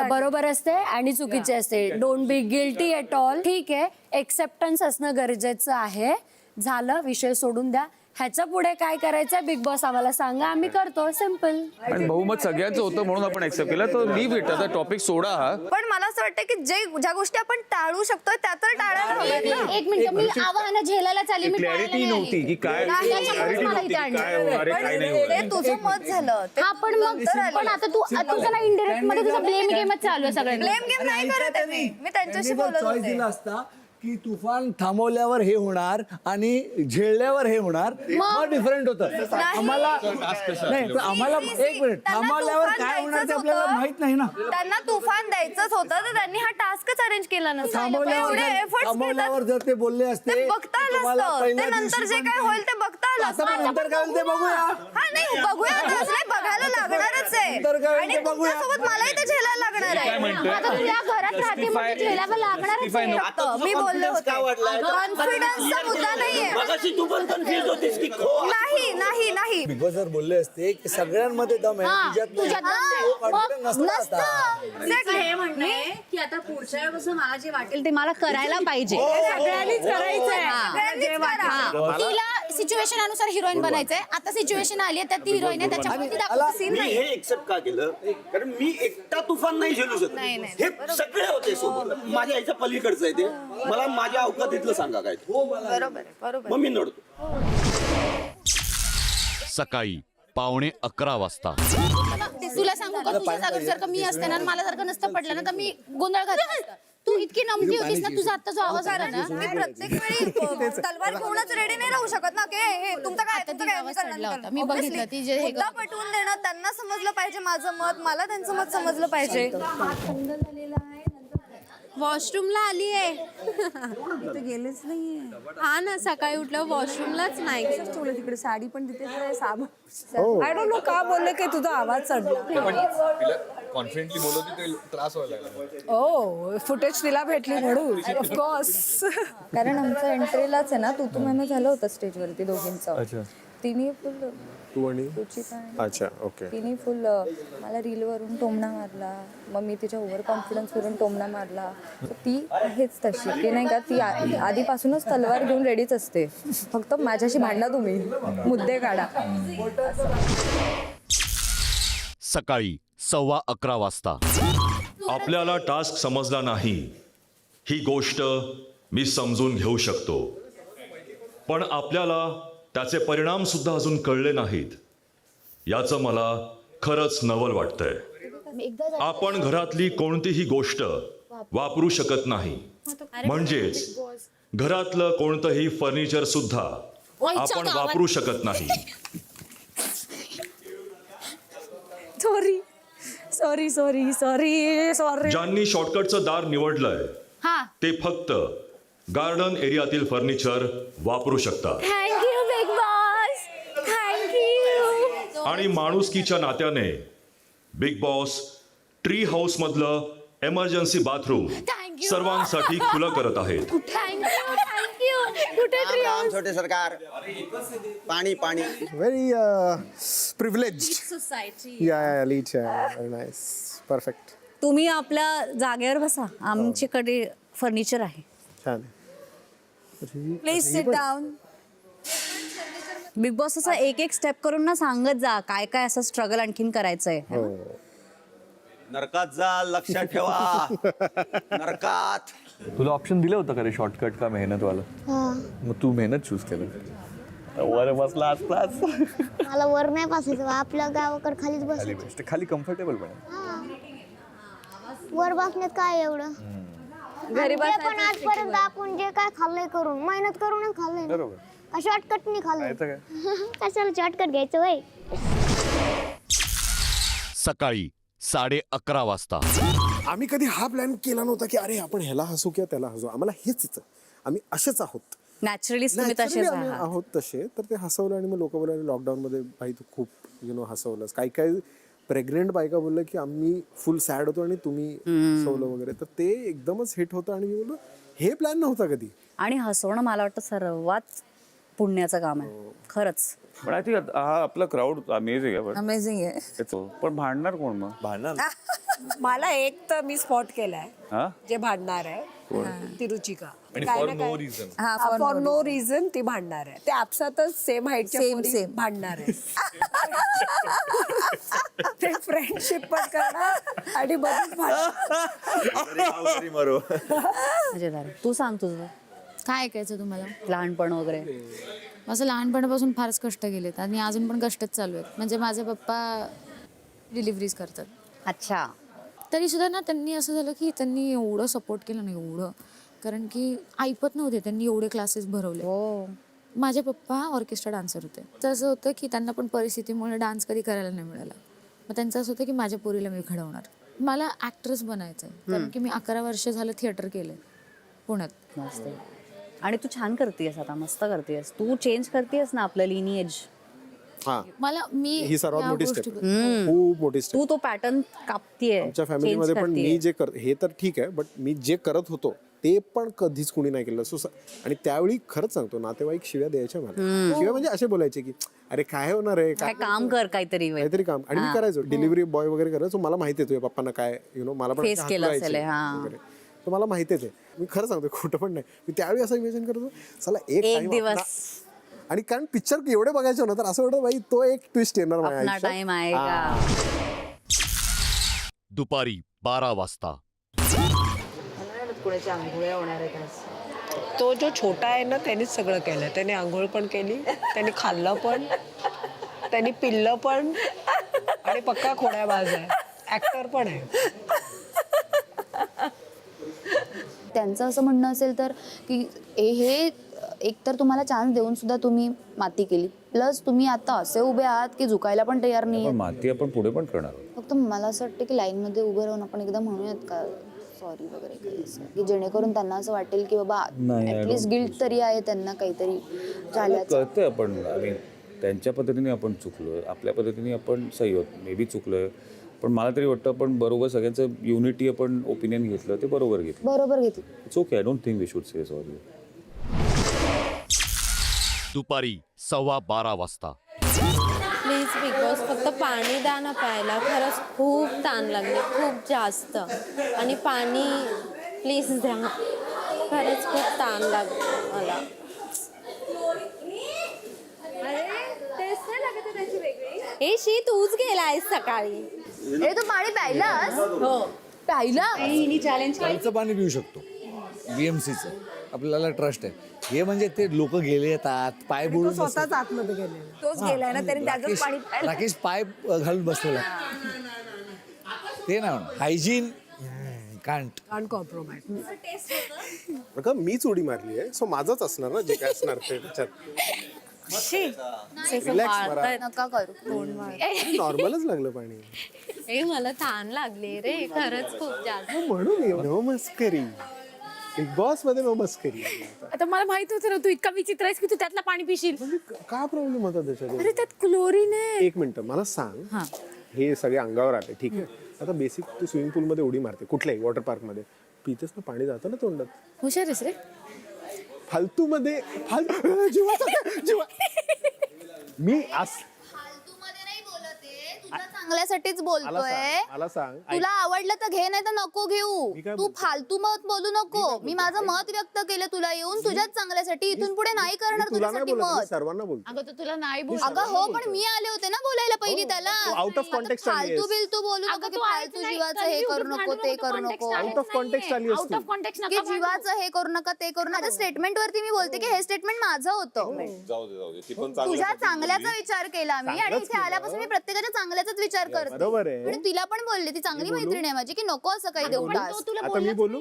Speaker 12: बरोबर असते आणि चुकीचे असते. Don't be guilty at all. ठीक आहे, एक्सेप्टन्स असणं गरजेचं आहे. झालं, विषय सोडून द्या. ह्याच्या पुढे काय करायचंय बिग बॉस आम्हाला सांगा, आम्ही करतो. सिम्पल.
Speaker 9: आणि बहुमत सगळ्यांचं होतं म्हणून आपण एक्सेप्ट केलं, तर लीव इट. आता टॉपिक सोडा हा.
Speaker 6: पण मला असं वाटतं की ज्या गोष्टी आपण टाळू शकतो त्या तर टाळायला हव्यात ना.
Speaker 12: एक मिनिट, मी आव्हानं झेलायला चालली, मी
Speaker 9: क्लॅरिटी नव्हती की काय
Speaker 6: नाही,
Speaker 9: clarity
Speaker 12: मला
Speaker 9: नव्हती
Speaker 12: इथे
Speaker 9: की काय होणार आहे काय नाही होणार
Speaker 6: ते
Speaker 9: आहे.
Speaker 6: तुझं मत झालं.
Speaker 12: हा पण मग पण आता तू ना इंडिरेक्ट मध्ये तुझा ब्लेम गेमच चालू आहे सगळ्यांना.
Speaker 6: ब्लेम गेम नाही करत आहे मी त्यांच्याशी बोलत
Speaker 10: चॉईस
Speaker 6: होते.
Speaker 10: दिला असता की तुफान थांबवल्यावर हे होणार आणि झेलल्यावर हे होणार, मग डिफरंट होतं. आम्हाला नाही तर आम्हाला एक मिनिट, थांबवल्यावर काय होणार ते आपल्याला माहित नाही ना.
Speaker 6: त्यांना तुफान द्यायचंच होतं तर त्यांनी हा टास्कच अरेंज केला नसता. एवढे एफर्ट्स
Speaker 10: थांबवल्यावर जर ते बोलले असते
Speaker 6: ते बघता आलं
Speaker 10: तुम्हाला
Speaker 6: असतं.
Speaker 10: पहिल्या
Speaker 6: ते नंतर
Speaker 10: दिवशी
Speaker 6: जे
Speaker 10: पण
Speaker 6: काय होईल ते बघता आलं
Speaker 10: आता
Speaker 6: असतं.
Speaker 10: नंतर काय होईल ते बघूया.
Speaker 6: हा नाही बघूया आता असं नाही, बघायला लागणारच आहे.
Speaker 10: नंतर काय होईल
Speaker 6: आणि
Speaker 10: ते बघूया.
Speaker 6: तुमच्यासोबत मलाही ते झेलायला लागणार आहे.
Speaker 12: आता तुला घरात राहते मग झेलावं लागणारच आहे.
Speaker 6: मी बोलले होते कॉन्फिडन्सचा मुद्दा नाहीये. नाही नाही
Speaker 10: बिग बॉस जर बोलले असते की सगळ्यांमध्ये दम आहे, तुझ्यात confidence नसता आता.
Speaker 12: हे म्हणणं आहे की आता पुढच्या वेळेपासून मला जे वाटेल ते मला करायला पाहिजे. सगळ्यांनीच
Speaker 6: सगळ्यांनीच करा.
Speaker 12: तिला सिच्युएशन अनुसार हिरोईन बनायचंय. आता सिच्युएशन आली आहे त्यात ती हिरोईन आहे, त्याच्यामुळे ती दाखवते सीन
Speaker 8: मी
Speaker 12: नाही.
Speaker 8: हे एक्सेप्ट का केलं कारण मी एकटा तुफान नाही झेलू शकत. हे सगळे होते सोबत. माझ्या ह्याच्या पलीकडचं आहे ते. मला माझ्या अवकातीतलं सांगा काय ते.
Speaker 6: बरोबर
Speaker 8: मग मी नडतो.
Speaker 1: सकाळी 11:15 वाजता.
Speaker 12: तुला सांगू का, तुझ्या जागेवर जर का मी असते ना, मला जर का नसतं पडलं ना, तर मी गोंधळ घातला असता. तू इतकी नमकी होतीस ना, तुझा आता जो आवाज आला ना,
Speaker 6: मी प्रत्येक वेळी तलवार घेऊनच रेडी नाही राहू शकत ना. हे तुमचं काय
Speaker 12: आता तिचा आवाज चढला होता. मी बघितलं ती जे हे
Speaker 6: मुद्दा पटवून देणं, त्यांना समजलं पाहिजे माझं मत, मला त्यांचं मत समजलं पाहिजे.
Speaker 14: वॉशरूमला आली आहे. गेलेच नाहीये. हा ना, सकाळी उठलं वॉशरूमलाच नाही गेलं. तिकडे साडी पण तिथे साबण.
Speaker 5: आय डोंट नो का बोलले की तुझा आवाज चढला.
Speaker 9: कॉन्फिडेंटली बोलवते ते त्रास व्हायला लागला.
Speaker 5: ओ फुटेज तिला भेटली म्हणून ऑफकोर्स.
Speaker 6: कारण आमचं एंट्रीलाच आहे ना, तू महिना झालं होतं स्टेजवरती दोघींचं.
Speaker 9: अच्छा.
Speaker 6: तिने फुल
Speaker 3: तू आणि
Speaker 6: रुचिता आणि
Speaker 3: अच्छा ओके.
Speaker 6: तिने फुल मला रीलवरून टोमणा मारला. मग मी तिच्या ओव्हर कॉन्फिडन्सवरून टोमणा मारला. ती आहेच तशी. ती नाही का, ती आधीपासूनच तलवार घेऊन रेडीच असते. फक्त माझ्याशी भांडा तुम्ही, मुद्दे काढा.
Speaker 1: सकाळी 11:15 वाजता.
Speaker 2: आपल्याला टास्क समजला नाही ही गोष्ट मी समजून घेऊ शकतो, पण आपल्याला त्याचे परिणाम सुद्धा अजून कळले नाहीत. याचं मला खरंच नवल वाटतंय. आपण घरातली कोणतीही गोष्ट वापरू शकत नाही, म्हणजेच घरातलं कोणतंही फर्निचर सुद्धा आपण वापरू शकत नाही.
Speaker 5: Sorry sorry sorry sorry sorry.
Speaker 2: ज्यांनी शॉर्टकटचं दार निवडलंय
Speaker 12: हा,
Speaker 2: ते फक्त गार्डन एरियातील फर्निचर वापरू शकतात.
Speaker 12: Thank you Bigg boss, thank you.
Speaker 2: आणि माणुसकीच्या नात्याने बिग बॉस ट्री हाऊस मधलं एमर्जन्सी बाथरूम
Speaker 12: Thank you.
Speaker 2: सर्वांसाठी खुलं करत आहेत.
Speaker 12: थँक्यू. कुठे
Speaker 8: राम छोटे सरकार. पाणी पाणी.
Speaker 3: Very privilege
Speaker 12: society.
Speaker 3: या लीच व्हेरी नाईस परफेक्ट.
Speaker 14: तुम्ही आपल्या जागेवर बसा, आमच्याकडे फर्निचर आहे.
Speaker 3: छान.
Speaker 14: Please sit down. Big boss असा एक एक स्टेप करून ना सांगत जा काय काय असं स्ट्रगल आणखीन करायचंय.
Speaker 8: नरकात जा, लक्षात ठेवा. नरकात.
Speaker 9: तुला ऑप्शन दिलं होतं का रे, शॉर्टकट का मेहनत वाला? मग तू मेहनत चूज केलं. वर बसला आसपास.
Speaker 4: मला वर नाही बसायचं, आपल्या गावाकडे खालीच बसायचं.
Speaker 9: खाली कम्फर्टेबल पण आहे.
Speaker 4: वर बसण्यात काय एवढं.
Speaker 6: घरी
Speaker 4: ते पण आजपर्यंत आपण जे काय खाल्लंय करून, मेहनत करूनच खाल्लंय ना.
Speaker 9: बरोबर.
Speaker 4: का शॉर्टकट नाही खाल्लंय.
Speaker 9: काय
Speaker 4: कशाला शॉर्टकट घ्यायचं वय.
Speaker 1: सकाळी 11:30 वाजता.
Speaker 3: आम्ही कधी हा प्लॅन केला नव्हता की अरे आपण ह्याला हसू किंवा त्याला हसू. आम्हाला हेच येतं, आम्ही असेच आहोत.
Speaker 14: नॅचरली तुम्ही तसेच
Speaker 3: Naturally आम्ही
Speaker 14: आहात.
Speaker 3: आहोत तसे. तर ते हसवलं आणि मग लोक बोलायला लॉकडाऊनमध्ये भाई तू खूप हसवलंस. काही प्रेग्नेंट बायका बोललं की आम्ही फुल सॅड होतो आणि तुम्ही हसवलं वगैरे, तर ते एकदमच हिट होतं आणि मी बोललो हे प्लॅन नव्हता कधी.
Speaker 15: आणि हसवणं मला वाटतं सर्वात पुण्याचं काम आहे खरंच.
Speaker 11: पण आय थिंक हा आपला क्राऊड अमेझिंग आहे.
Speaker 5: अमेझिंग आहे.
Speaker 11: पण भांडणार कोण मग?
Speaker 3: भांडणार
Speaker 5: मला एक तर मी स्पॉट केलाय
Speaker 11: हा
Speaker 5: जे भांडणार आहे, तिरुचिका.
Speaker 10: For no reason.
Speaker 5: For no reason ती भांडणार आहे. ते आपसातच सेम हाईटच्या सेम भांडणार आहे. ते फ्रेंडशिप पण करणार आणि बरीच
Speaker 15: मजेदार. तू सांग तुझं
Speaker 7: काय ऐकायचं तुम्हाला?
Speaker 15: लहानपण वगैरे.
Speaker 7: असं लहानपणापासून फारच कष्ट केलेत आणि अजून पण कष्टच चालू आहेत. म्हणजे माझे पप्पा डिलिव्हरीज करतात.
Speaker 15: अच्छा.
Speaker 7: तरी सुद्धा ना त्यांनी असं झालं की त्यांनी एवढं सपोर्ट केलं ना, एवढं, कारण की ऐकत नव्हते, त्यांनी एवढे क्लासेस भरवले.
Speaker 15: हो.
Speaker 7: माझे पप्पा ऑर्केस्ट्रा डान्सर होते. तर असं होतं की त्यांना पण परिस्थितीमुळे डान्स कधी करायला नाही मिळाला. मग त्यांचं असं होतं की माझ्या पोरीला मी घडवणार, मला ॲक्ट्रेस बनायचं आहे. कारण की मी 11 वर्ष झालं थिएटर केलं पुण्यात.
Speaker 15: मस्त. आणि तू छान करतेस आता, मस्त करतेस. तू चेंज करतेस ना आपलं लिनिएज.
Speaker 7: मला मी
Speaker 3: ही सर्वात
Speaker 7: या
Speaker 3: मोठी
Speaker 7: गोष्टी-
Speaker 3: स्टेप, खूप मोठी स्टेप.
Speaker 15: तू तो पॅटर्न कापतीये
Speaker 3: आमच्या फॅमिलीमध्ये पण मी जे हे तर ठीक आहे, बट मी जे करत होतो ते पण कधीच कुणी नाही केलं. आणि त्यावेळी खरंच सांगतो नातेवाईक शिव्या द्यायच्या मला. शिव्या म्हणजे असे बोलायचे की अरे काय होणार आहे,
Speaker 15: काय काम कर, काहीतरी
Speaker 3: काम. आणि मी करायचो, डिलिव्हरी बॉय वगैरे करायचो. मला माहिती आहे तुझ्या पप्पांना काय मला पण
Speaker 15: फेस केलं असेल.
Speaker 3: तर मला माहितीच आहे. मी खरं सांगतो, खोटं पण नाही. मी त्यावेळी असं इमेजिन करतो चला एक
Speaker 15: दिवस.
Speaker 3: आणि कारण पिक्चर एवढे बघायचे ना, तर असं वाटतं बाई तो एक ट्विस्ट येणार माझ्या
Speaker 15: अपना
Speaker 3: आयुष्यात.
Speaker 15: टाइम आएगा.
Speaker 1: दुपारी 12 वाजता.
Speaker 5: कुणाच्या आंघोळ्या होणार आहेत. तो जो छोटा आहे ना त्यांनीच सगळं केलं. त्याने आंघोळ पण केली, त्यांनी खाल्लं पण, त्यांनी पिल्लं पण आणि पक्का खोड्याबाज आहे, ऍक्टर पण आहे.
Speaker 14: त्यांचं असं म्हणणं असेल तर की हे एकतर तुम्हाला चान्स देऊन सुद्धा तुम्ही माती केली, प्लस तुम्ही आता असे उभे आहात की झुकायला पण तयार नाही.
Speaker 10: माती आपण पुढे पण करणार.
Speaker 14: फक्त मला असं वाटतं की लाईनमध्ये उभं राहून आपण एकदा म्हणूयात का सॉरी वगैरे काही असं, की जेणेकरून त्यांना असं वाटेल की बाबा ॲटलिस्ट गिल्ट तरी आहे त्यांना काहीतरी झाल्याचं.
Speaker 10: कळतंय आपण त्यांच्या पद्धतीने आपण चुकलोय, आपल्या पद्धतीने आपण सही होत, मे बी चुकलोय. पण मला तरी वाटतं आपण बरोबर सगळ्यांचं युनिटी आपण ओपिनियन घेतलं ते बरोबर घेतलं. It's okay. I don't think we should say sorry.
Speaker 1: दुपारी 12:15 वाजता.
Speaker 12: प्लीज बिग बॉस फक्त पाणी द्या ना प्यायला, खरंच खूप ताण लागले, खूप जास्त. आणि पाणी प्लीज द्या, खरंच खूप ताण लागले मला. ए शी तूच गेलायस सकाळी.
Speaker 14: तू पाणी प्यायलास? हो प्यायला.
Speaker 10: चालचं पाणी पिऊ शकतो BMCचं, आपल्याला ट्रस्ट आहे. हे म्हणजे ते लोक गेले येतात पाय बुडून
Speaker 5: स्वतःच आतमध्ये गेलेला.
Speaker 6: तोच गेलाय ना, तरी त्याचं पाणी प्यायला.
Speaker 10: राकेश पाय घालून बसलेला ते ना हायजीन कांट
Speaker 5: कॉम्प्रोमाइज.
Speaker 3: बघा मीच उडी मारली आहे, सो माझंच असणार ना जे काय असणार ते त्याच्यात. रिलॅक्स मारा,
Speaker 14: नका करू.
Speaker 3: नॉर्मलच लागलं पाणी.
Speaker 12: ए मला ताण लागले रे, खरंच खूप जास्त.
Speaker 3: म्हणून नो मस्करी, बिग बॉस मध्ये नो मस्करी.
Speaker 12: आता मला माहित होतं ना तू इतका विचित्र आहेस की तू त्यातलं पाणी पिशील.
Speaker 3: का प्रॉब्लेम होता त्याच्यात?
Speaker 12: अरे त्यात क्लोरीन आहे.
Speaker 3: एक मिनिट मला सांग, हे सगळे अंगावर आले ठीक आहे. आता बेसिक तू स्विमिंग पूल मध्ये उडी मारते, कुठल्याही वॉटर पार्क मध्ये पितेस ना, पाणी जातं ना तोंडात.
Speaker 7: हुशार आहेस रे.
Speaker 3: फालतू मध्ये जीवा मी
Speaker 14: तुझ्या चांगल्यासाठीच बोलतोय.
Speaker 3: मला सांग
Speaker 14: तुला आवडलं तर घे, नाही तर नको घेऊ. तू फालतू मत बोलू नको. मी माझं मत व्यक्त केलं तुला येऊन, तुझ्याच चांगल्यासाठी. इथून पुढे नाही करणार
Speaker 3: तुला नाही
Speaker 14: तुझ्यासाठी
Speaker 3: बोलत,
Speaker 14: मत.
Speaker 3: सर्वांना बोलतो.
Speaker 7: अगं तर तुला नाही बोल.
Speaker 14: अगं हो, पण मी आले होते ना बोलायला पहिली त्याला.
Speaker 3: आउट ऑफ कॉन्टेक्स्ट आली
Speaker 14: फालतू बिलतू बोलू नको की फालतू जीवाचं हे करू नको, ते करू नको.
Speaker 3: आउट ऑफ कॉन्टेक्स्ट आली
Speaker 12: आउट ऑफ कॉन्टेक्स्ट
Speaker 14: की जीवाचं हे करू नका, ते करू नका. स्टेटमेंट वरती मी बोलते की हे स्टेटमेंट माझं होतं.
Speaker 13: जाऊ दे ती पण
Speaker 14: तुझ्या चांगल्याचा विचार केला मी, आणि इथे आल्यापासून मी प्रत्येकाच्या चांगल्याचाच विचार करते.
Speaker 3: बरोबर आहे.
Speaker 14: आणि तिला पण बोलले, ती चांगली मैत्रीण आहे माझी, की नको असं काही देऊ टास्क.
Speaker 3: आता मी बोलू?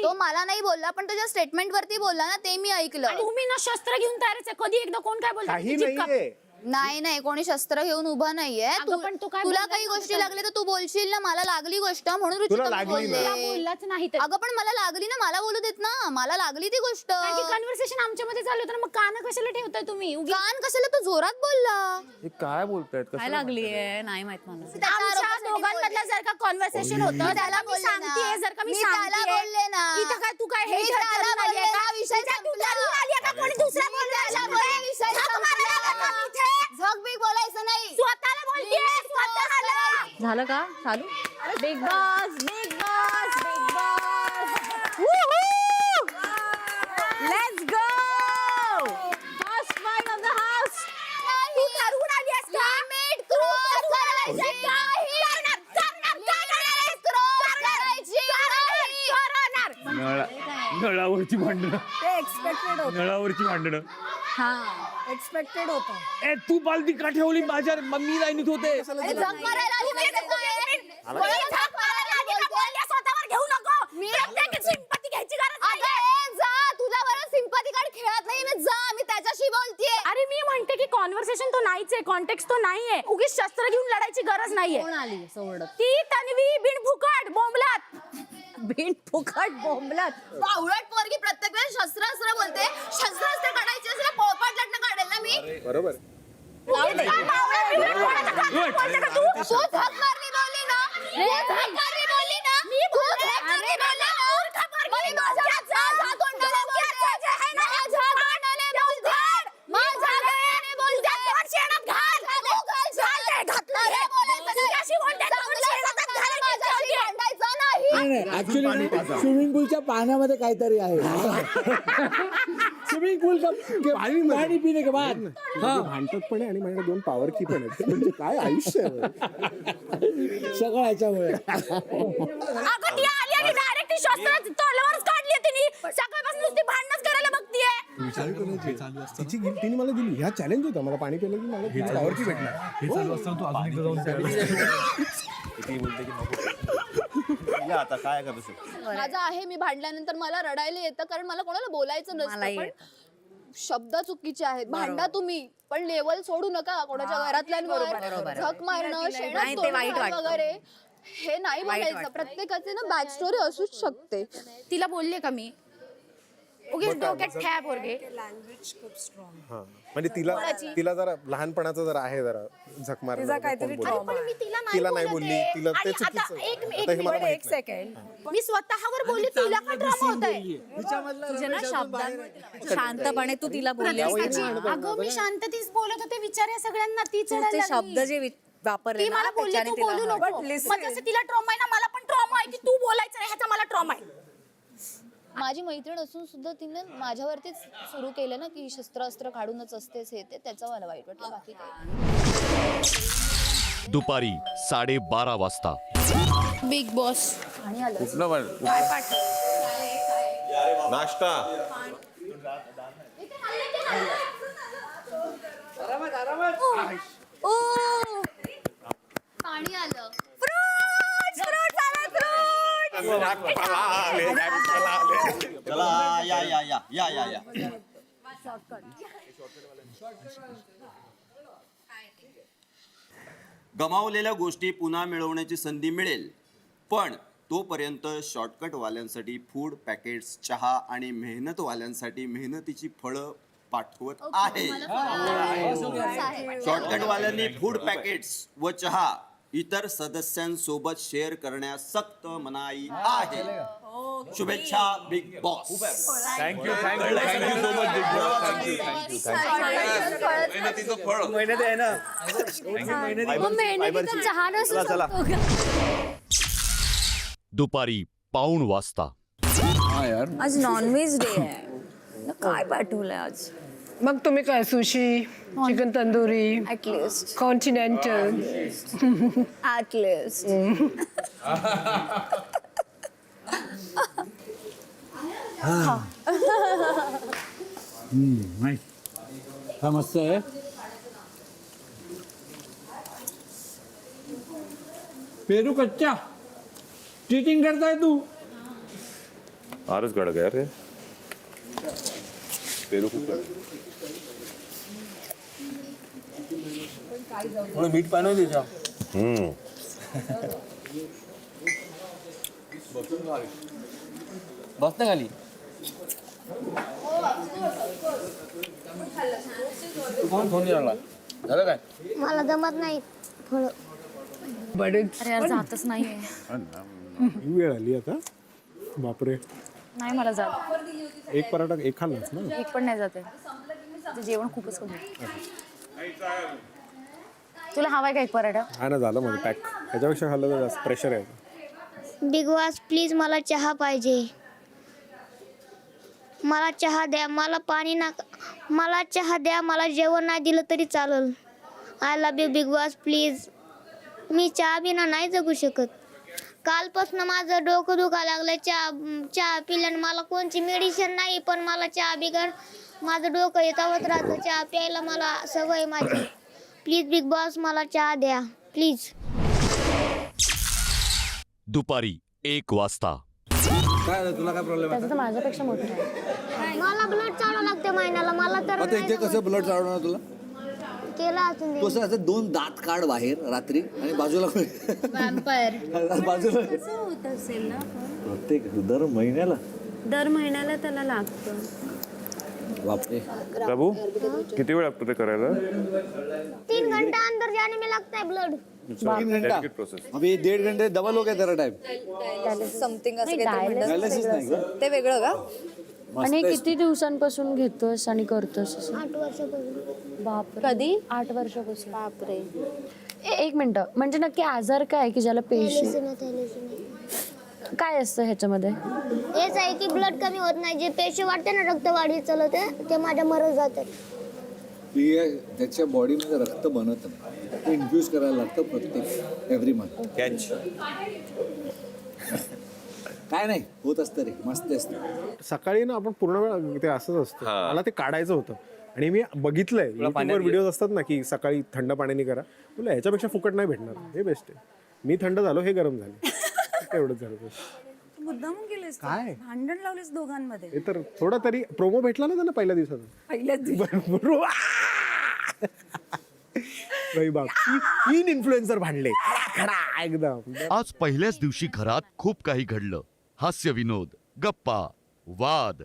Speaker 14: तो मला नाही बोलला, पण तुझ्या स्टेटमेंट वरती बोलला ना, ते मी ऐकलं.
Speaker 12: तुम्ही ना शस्त्र घेऊन तयारच आहे. कधी एकदा कोण काय बोलतो
Speaker 3: काही नाहीये,
Speaker 14: नाही नाही कोणी शस्त्र घेऊन उभा नाहीये.
Speaker 12: पण तू काय
Speaker 14: तुला
Speaker 12: बोललास
Speaker 14: काही
Speaker 12: ना
Speaker 14: गोष्टी
Speaker 12: तसं?
Speaker 14: लागल्या तर तू बोलशील ना. मला लागली गोष्ट म्हणून
Speaker 3: तुला
Speaker 14: रुचिता
Speaker 3: लागली
Speaker 14: बोलले.
Speaker 3: ना.
Speaker 12: बोललाच नाही तर
Speaker 14: अगं पण मला लागली ना, मला बोलू देत ना. मला लागली ती गोष्ट.
Speaker 12: कन्व्हर्सेशन आमच्यामध्ये चालू होतं ना, मग कान कशाला ठेवताय तुम्ही
Speaker 14: कान कशाला तू जोरात बोलला.
Speaker 11: हे काय बोलतायत
Speaker 15: काय लागलीये नाही माहित मला.
Speaker 14: त्याच्या
Speaker 12: आमच्या
Speaker 14: आरोपासाठी
Speaker 12: दोघांमधलं जर का कॉन्व्हर्सेशन होतं
Speaker 14: मी
Speaker 12: तर
Speaker 14: त्याला
Speaker 12: मी
Speaker 14: बोलले
Speaker 12: सांगतेय,
Speaker 14: ना.
Speaker 12: जर का मी
Speaker 14: मी त्याला
Speaker 12: सांगतेय,
Speaker 14: बोलले ना.
Speaker 12: इथं काय तू काय हे
Speaker 14: मी
Speaker 12: जर
Speaker 14: त्याला
Speaker 12: करून आली आहे
Speaker 14: बोलले
Speaker 12: का?
Speaker 14: ना, विषय
Speaker 12: इथं तू
Speaker 14: संपला.
Speaker 12: करून आली आहे का? कोणी दुसरा
Speaker 14: मी
Speaker 12: बोलला
Speaker 14: त्याला
Speaker 12: असेल
Speaker 14: बोलले,
Speaker 12: तर?
Speaker 14: विषय
Speaker 12: झक
Speaker 14: संपला.
Speaker 12: मारायला लागला मी इथे.
Speaker 14: झक बिग बोलायचं नाही.
Speaker 12: स्वतःला बोलतेय, स्वतःला.
Speaker 15: झालं का चालू? Bigg Boss Bigg Boss Bigg Boss let's go first fight of the house.
Speaker 12: तू ठरवून आली आहेस का?
Speaker 14: Limit cross करायची नाही.
Speaker 3: नळावरची भांडणं,
Speaker 15: ते एक्सपेक्टेड होतं.
Speaker 3: नळावरची भांडणं.
Speaker 15: हा एक्सपेक्टेड होतं.
Speaker 3: ए तू पालती का ठेवली माझ्या मम्मी लाईनीत होते.
Speaker 14: झक मारायला आली माहिती आहे काय?
Speaker 12: कोणी झक मारायला आली का? बोलल्या स्वतःवर घेऊ नको.
Speaker 14: मी
Speaker 12: प्रत्येकाची सिंपत्ती घ्यायची गरज
Speaker 14: अगं,
Speaker 12: नाहीये.
Speaker 14: ए, जा तुझ्या बरोबर सिंपती कार्ड खेळत नाही मी. जा, मी त्याच्याशी बोलतेय.
Speaker 12: अरे मी म्हणते की कॉन्व्हर्सेशन तो नाहीच आहे, कॉन्टेक्स्ट तो नाहीये. उगीच शस्त्र घेऊन लढायची गरज नाहीये.
Speaker 15: कोण आली सोडत?
Speaker 12: ती तन्वी बिनफुकट बोंबलात.
Speaker 15: बिन फुकट बोंबलत.
Speaker 14: बावळट पोरगी प्रत्येक वेळेस शस्त्र बोलते. शस्त्र काढायची असेल पोळपाट लग्न काढेल ना मी.
Speaker 3: बरोबर.
Speaker 14: तू झक मारली बोलली ना. तू झक मारली बोलली ना. तू झक मारली बोलली ना. मी माझ्या तोंडाला बोलते. माझ्या तोंडाने बोलते. माझ्या तोंडाने बोलते. अरे बोलायचं नाही. माझ्याशी भांडायचं नाही.
Speaker 10: ऍक्च्युली स्विमिंग पूलच्या पाण्यामध्ये काहीतरी आहे. स्विमिंग पूल पाणी पिणे के बाद
Speaker 3: भांडतात पण आहे आणि माझ्याकडे 2 पॉवर की पण आहेत. म्हणजे काय आयुष्य आहे.
Speaker 10: सगळं याच्यामुळे.
Speaker 12: अगं ती आली आणि डायरेक्ट ती शस्त्र तोंडावरच काढली तिने. सकाळपासून नुसती भांडणच करायला बघतीये.
Speaker 3: तिची गिफ्ट तिने मला दिली. ह्या चॅलेंज होता. मला पाणी पिलं की मला पॉवर की भेटणार. हे चालू असताना तू अजून एकदा जाऊन
Speaker 8: आता काय करू शकतो.
Speaker 14: माझं आहे, मी भांडल्यानंतर मला रडायला येतं कारण मला कोणाला बोलायचं नसतं. पण शब्द चुकीचे आहेत. भांडा तुम्ही पण लेवल सोडू नका कोणाच्या घरातल्यांवर. झक मारणं, शेणात तोडणं वगैरे हे नाही बोलायचं. प्रत्येकाचे ना बॅक स्टोरी असूच शकते.
Speaker 12: तिला बोलले का मी उगीच डोक्यात ठ्या पोरगे.
Speaker 3: हा म्हणजे तिला जरा लहानपणाचं जरा आहे जरा झक मारणं.
Speaker 12: पण मी
Speaker 3: तिला नाही बोलली. तिला ते
Speaker 12: आणि आता
Speaker 3: चुकीचं.
Speaker 12: एक
Speaker 3: आता हे मला माहित नाही.
Speaker 15: सेकंड
Speaker 12: मी स्वतःवर बोलली, तिला का ड्रामा होतंय?
Speaker 15: तुझ्या ना शब्दांमध्ये शांतपणे तू तिला बोललीस.
Speaker 12: अगं मी शांततेच बोलत होते. विचार या सगळ्यांना ती
Speaker 15: तुझे
Speaker 12: चढायला
Speaker 15: शब्द
Speaker 12: लागली.
Speaker 15: जे वापरले
Speaker 12: ती मला बोलली तू बोलू नको. मग जसं तिला ट्रॉमा आहे ना, मला पण ट्रॉमा आहे की तू बोलायचं नाही, ह्याचा मला ट्रॉमा आहे.
Speaker 14: माझी मैत्रीण असून सुद्धा तिने माझ्यावरतीच सुरू केलं ना की शस्त्र काढूनच असतेच हे ते. त्याचं मला वाईट वाटलं. बाकी काय.
Speaker 1: दुपारी 12:30 वाजता.
Speaker 4: बिग बॉस
Speaker 13: नाश्ता.
Speaker 14: पाणी आलं.
Speaker 8: चला या या या या या या. गमावलेल्या गोष्टी पुन्हा मिळवण्याची संधी मिळेल, पण तोपर्यंत शॉर्टकटवाल्यांसाठी फूड पॅकेट्स, चहा आणि मेहनतवाल्यांसाठी मेहनतीची फळं पाठवत आहे. शॉर्टकटवाल्यांनी फूड पॅकेट्स व चहा इतर सदस्यांसोबत शेअर करण्यास सक्त मनाई आहे. शुभेच्छा big boss.
Speaker 9: Thank you so much big boss.
Speaker 13: मेहनतीचं फळ.
Speaker 3: मेहनत आहे ना.
Speaker 12: मग मेहनतीचा चहा नसू शकतो का?
Speaker 1: दुपारी 1:15 वाजता.
Speaker 15: आज नॉनव्हेज डे आहे. काय पाठवलंय आज?
Speaker 5: मग तुम्ही काय sushi, chicken tandoori,
Speaker 15: at least
Speaker 5: continental.
Speaker 15: At least
Speaker 10: हा मस्त आहे. पेरू कच्चा चीटिंग करताय तू.
Speaker 13: फारच कडक यार. पेरू खूप
Speaker 10: मीठ पाणी त्याच्या
Speaker 11: बस ना खाली.
Speaker 10: कोण फोन केला झालं काय
Speaker 4: मला जमत नाही फळं.
Speaker 7: अरे यार जातच नाहीये.
Speaker 3: वेळ आली आता बापरे.
Speaker 7: नाही मला जात.
Speaker 3: एक पराठा एक खाल्लाच ना.
Speaker 7: एक पण नाही जाते. ते जेवण खूपच कमी. तुला हवाय का एक पराठा?
Speaker 3: हा ना, झालं माझं पॅक. त्याच्यापेक्षा खाल्लं तर जास्त प्रेशर आहे.
Speaker 4: बिग बॉस प्लीज मला चहा पाहिजे. मला चहा द्या. मला पाणी नका. मला चहा द्या. मला जेवण नाही दिलं तरी चालेल. I love you Bigg Boss please. मी चहा बिना नाही जगू शकत. कालपासून माझं डोकं दुखायला लागलं. चहा पिल्याने मला कोणची मेडिसिन नाही, पण मला चहा बिगर माझं डोकं येतावत राहतं. चहा प्यायला मला सवय माझी. प्लीज बिग बॉस मला चहा द्या प्लीज.
Speaker 1: दुपारी 1 वाजता.
Speaker 10: काय तुला काय प्रॉब्लेम
Speaker 12: त्याचं तर माझ्यापेक्षा मोठं आहे.
Speaker 4: मला ब्लड चालू लागते महिन्याला. मला तर
Speaker 10: आता इथे कसं ब्लड चालवणार तुला
Speaker 4: केला असून दे.
Speaker 10: कसं असं 2 दात काढ बाहेर रात्री आणि बाजूला बाजूला
Speaker 15: होत असेल ना
Speaker 10: प्रत्येक दर महिन्याला
Speaker 15: दर महिन्याला त्याला लागतं.
Speaker 10: बापरे.
Speaker 3: प्रभू किती वेळ लागतो ते करायला?
Speaker 4: 3 घंटा अंदर जाने में लगता है ब्लड.
Speaker 10: 3 घंटा अभी 1.5 घंटे डबल हो गया तेरा टाइम.
Speaker 6: समथिंग असं काहीतरी
Speaker 10: डायलिसिस नाही का
Speaker 6: ते वेगळं का?
Speaker 12: आणि किती दिवसांपासून घेतोस आणि करतोस असं?
Speaker 4: 8 वर्षापासून.
Speaker 12: बापरे.
Speaker 15: कधी?
Speaker 12: 8 वर्षापासून.
Speaker 15: बापरे.
Speaker 12: एक मिनिट, म्हणजे नक्की आजार काय आहे की ज्याला पेशी
Speaker 4: थॅलेसेमिया.
Speaker 12: काय असतं ह्याच्यामध्ये?
Speaker 4: हेच आहे की ब्लड कमी होत नाही. जे पेशी वाढते ना, रक्तवाढी चालवते, ते माझ्या मरत जातात.
Speaker 10: त्याच्या बॉडीमध्ये रक्त बनत नाही. ते इन्फ्यूज करायला लागतं प्रत्येक एव्हरी मंथ. कॅच काय नाही होत असतं रे. मस्त असतं.
Speaker 3: सकाळी ना आपण पूर्ण वेळ ते असंच असतं. मला ते काढायचं होतं आणि मी बघितलंय YouTubeवर व्हिडिओज असतात ना की सकाळी थंड पाण्याने करा. बोला ह्याच्यापेक्षा फुकट नाही भेटणार. हे बेस्ट आहे. मी थंड झालो, हे गरम झाले. एवढंच झालं.
Speaker 6: मुद्दाम केलेस
Speaker 3: काय
Speaker 6: भांडण लावलेस दोघांमध्ये.
Speaker 3: हे तर थोडा तरी प्रोमो भेटला ना त्यांना पहिल्या दिवसात.
Speaker 6: पहिल्याच
Speaker 3: बाप 3 इन्फ्लुएन्सर भांडले एकदम.
Speaker 1: आज पहिल्याच दिवशी घरात खूप काही घडलं. हास्य विनोद, गप्पा, वाद,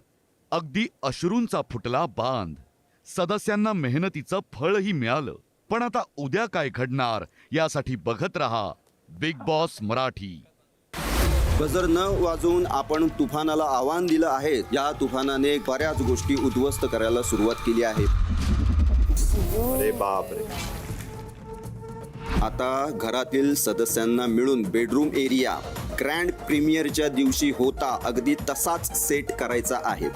Speaker 1: अगदी अश्रूंचा फुटला बांध. सदस्यांना मेहनतीचं फळही मिळालं. पण आता उद्या काय घडणार यासाठी बघत रहा बिग बॉस मराठी.
Speaker 8: गजर न वाजवून आपण तुफानाला आव्हान दिलं आहे. या तुफानाने बऱ्याच गोष्टी उद्ध्वस्त करायला सुरुवात केली आहे.
Speaker 3: अरे बापरे.
Speaker 8: आता घरातील सदस्यांना मिळून बेडरूम एरिया ग्रँड प्रीमियरच्या दिवशी होता अगदी तसाच सेट करायचा आहे.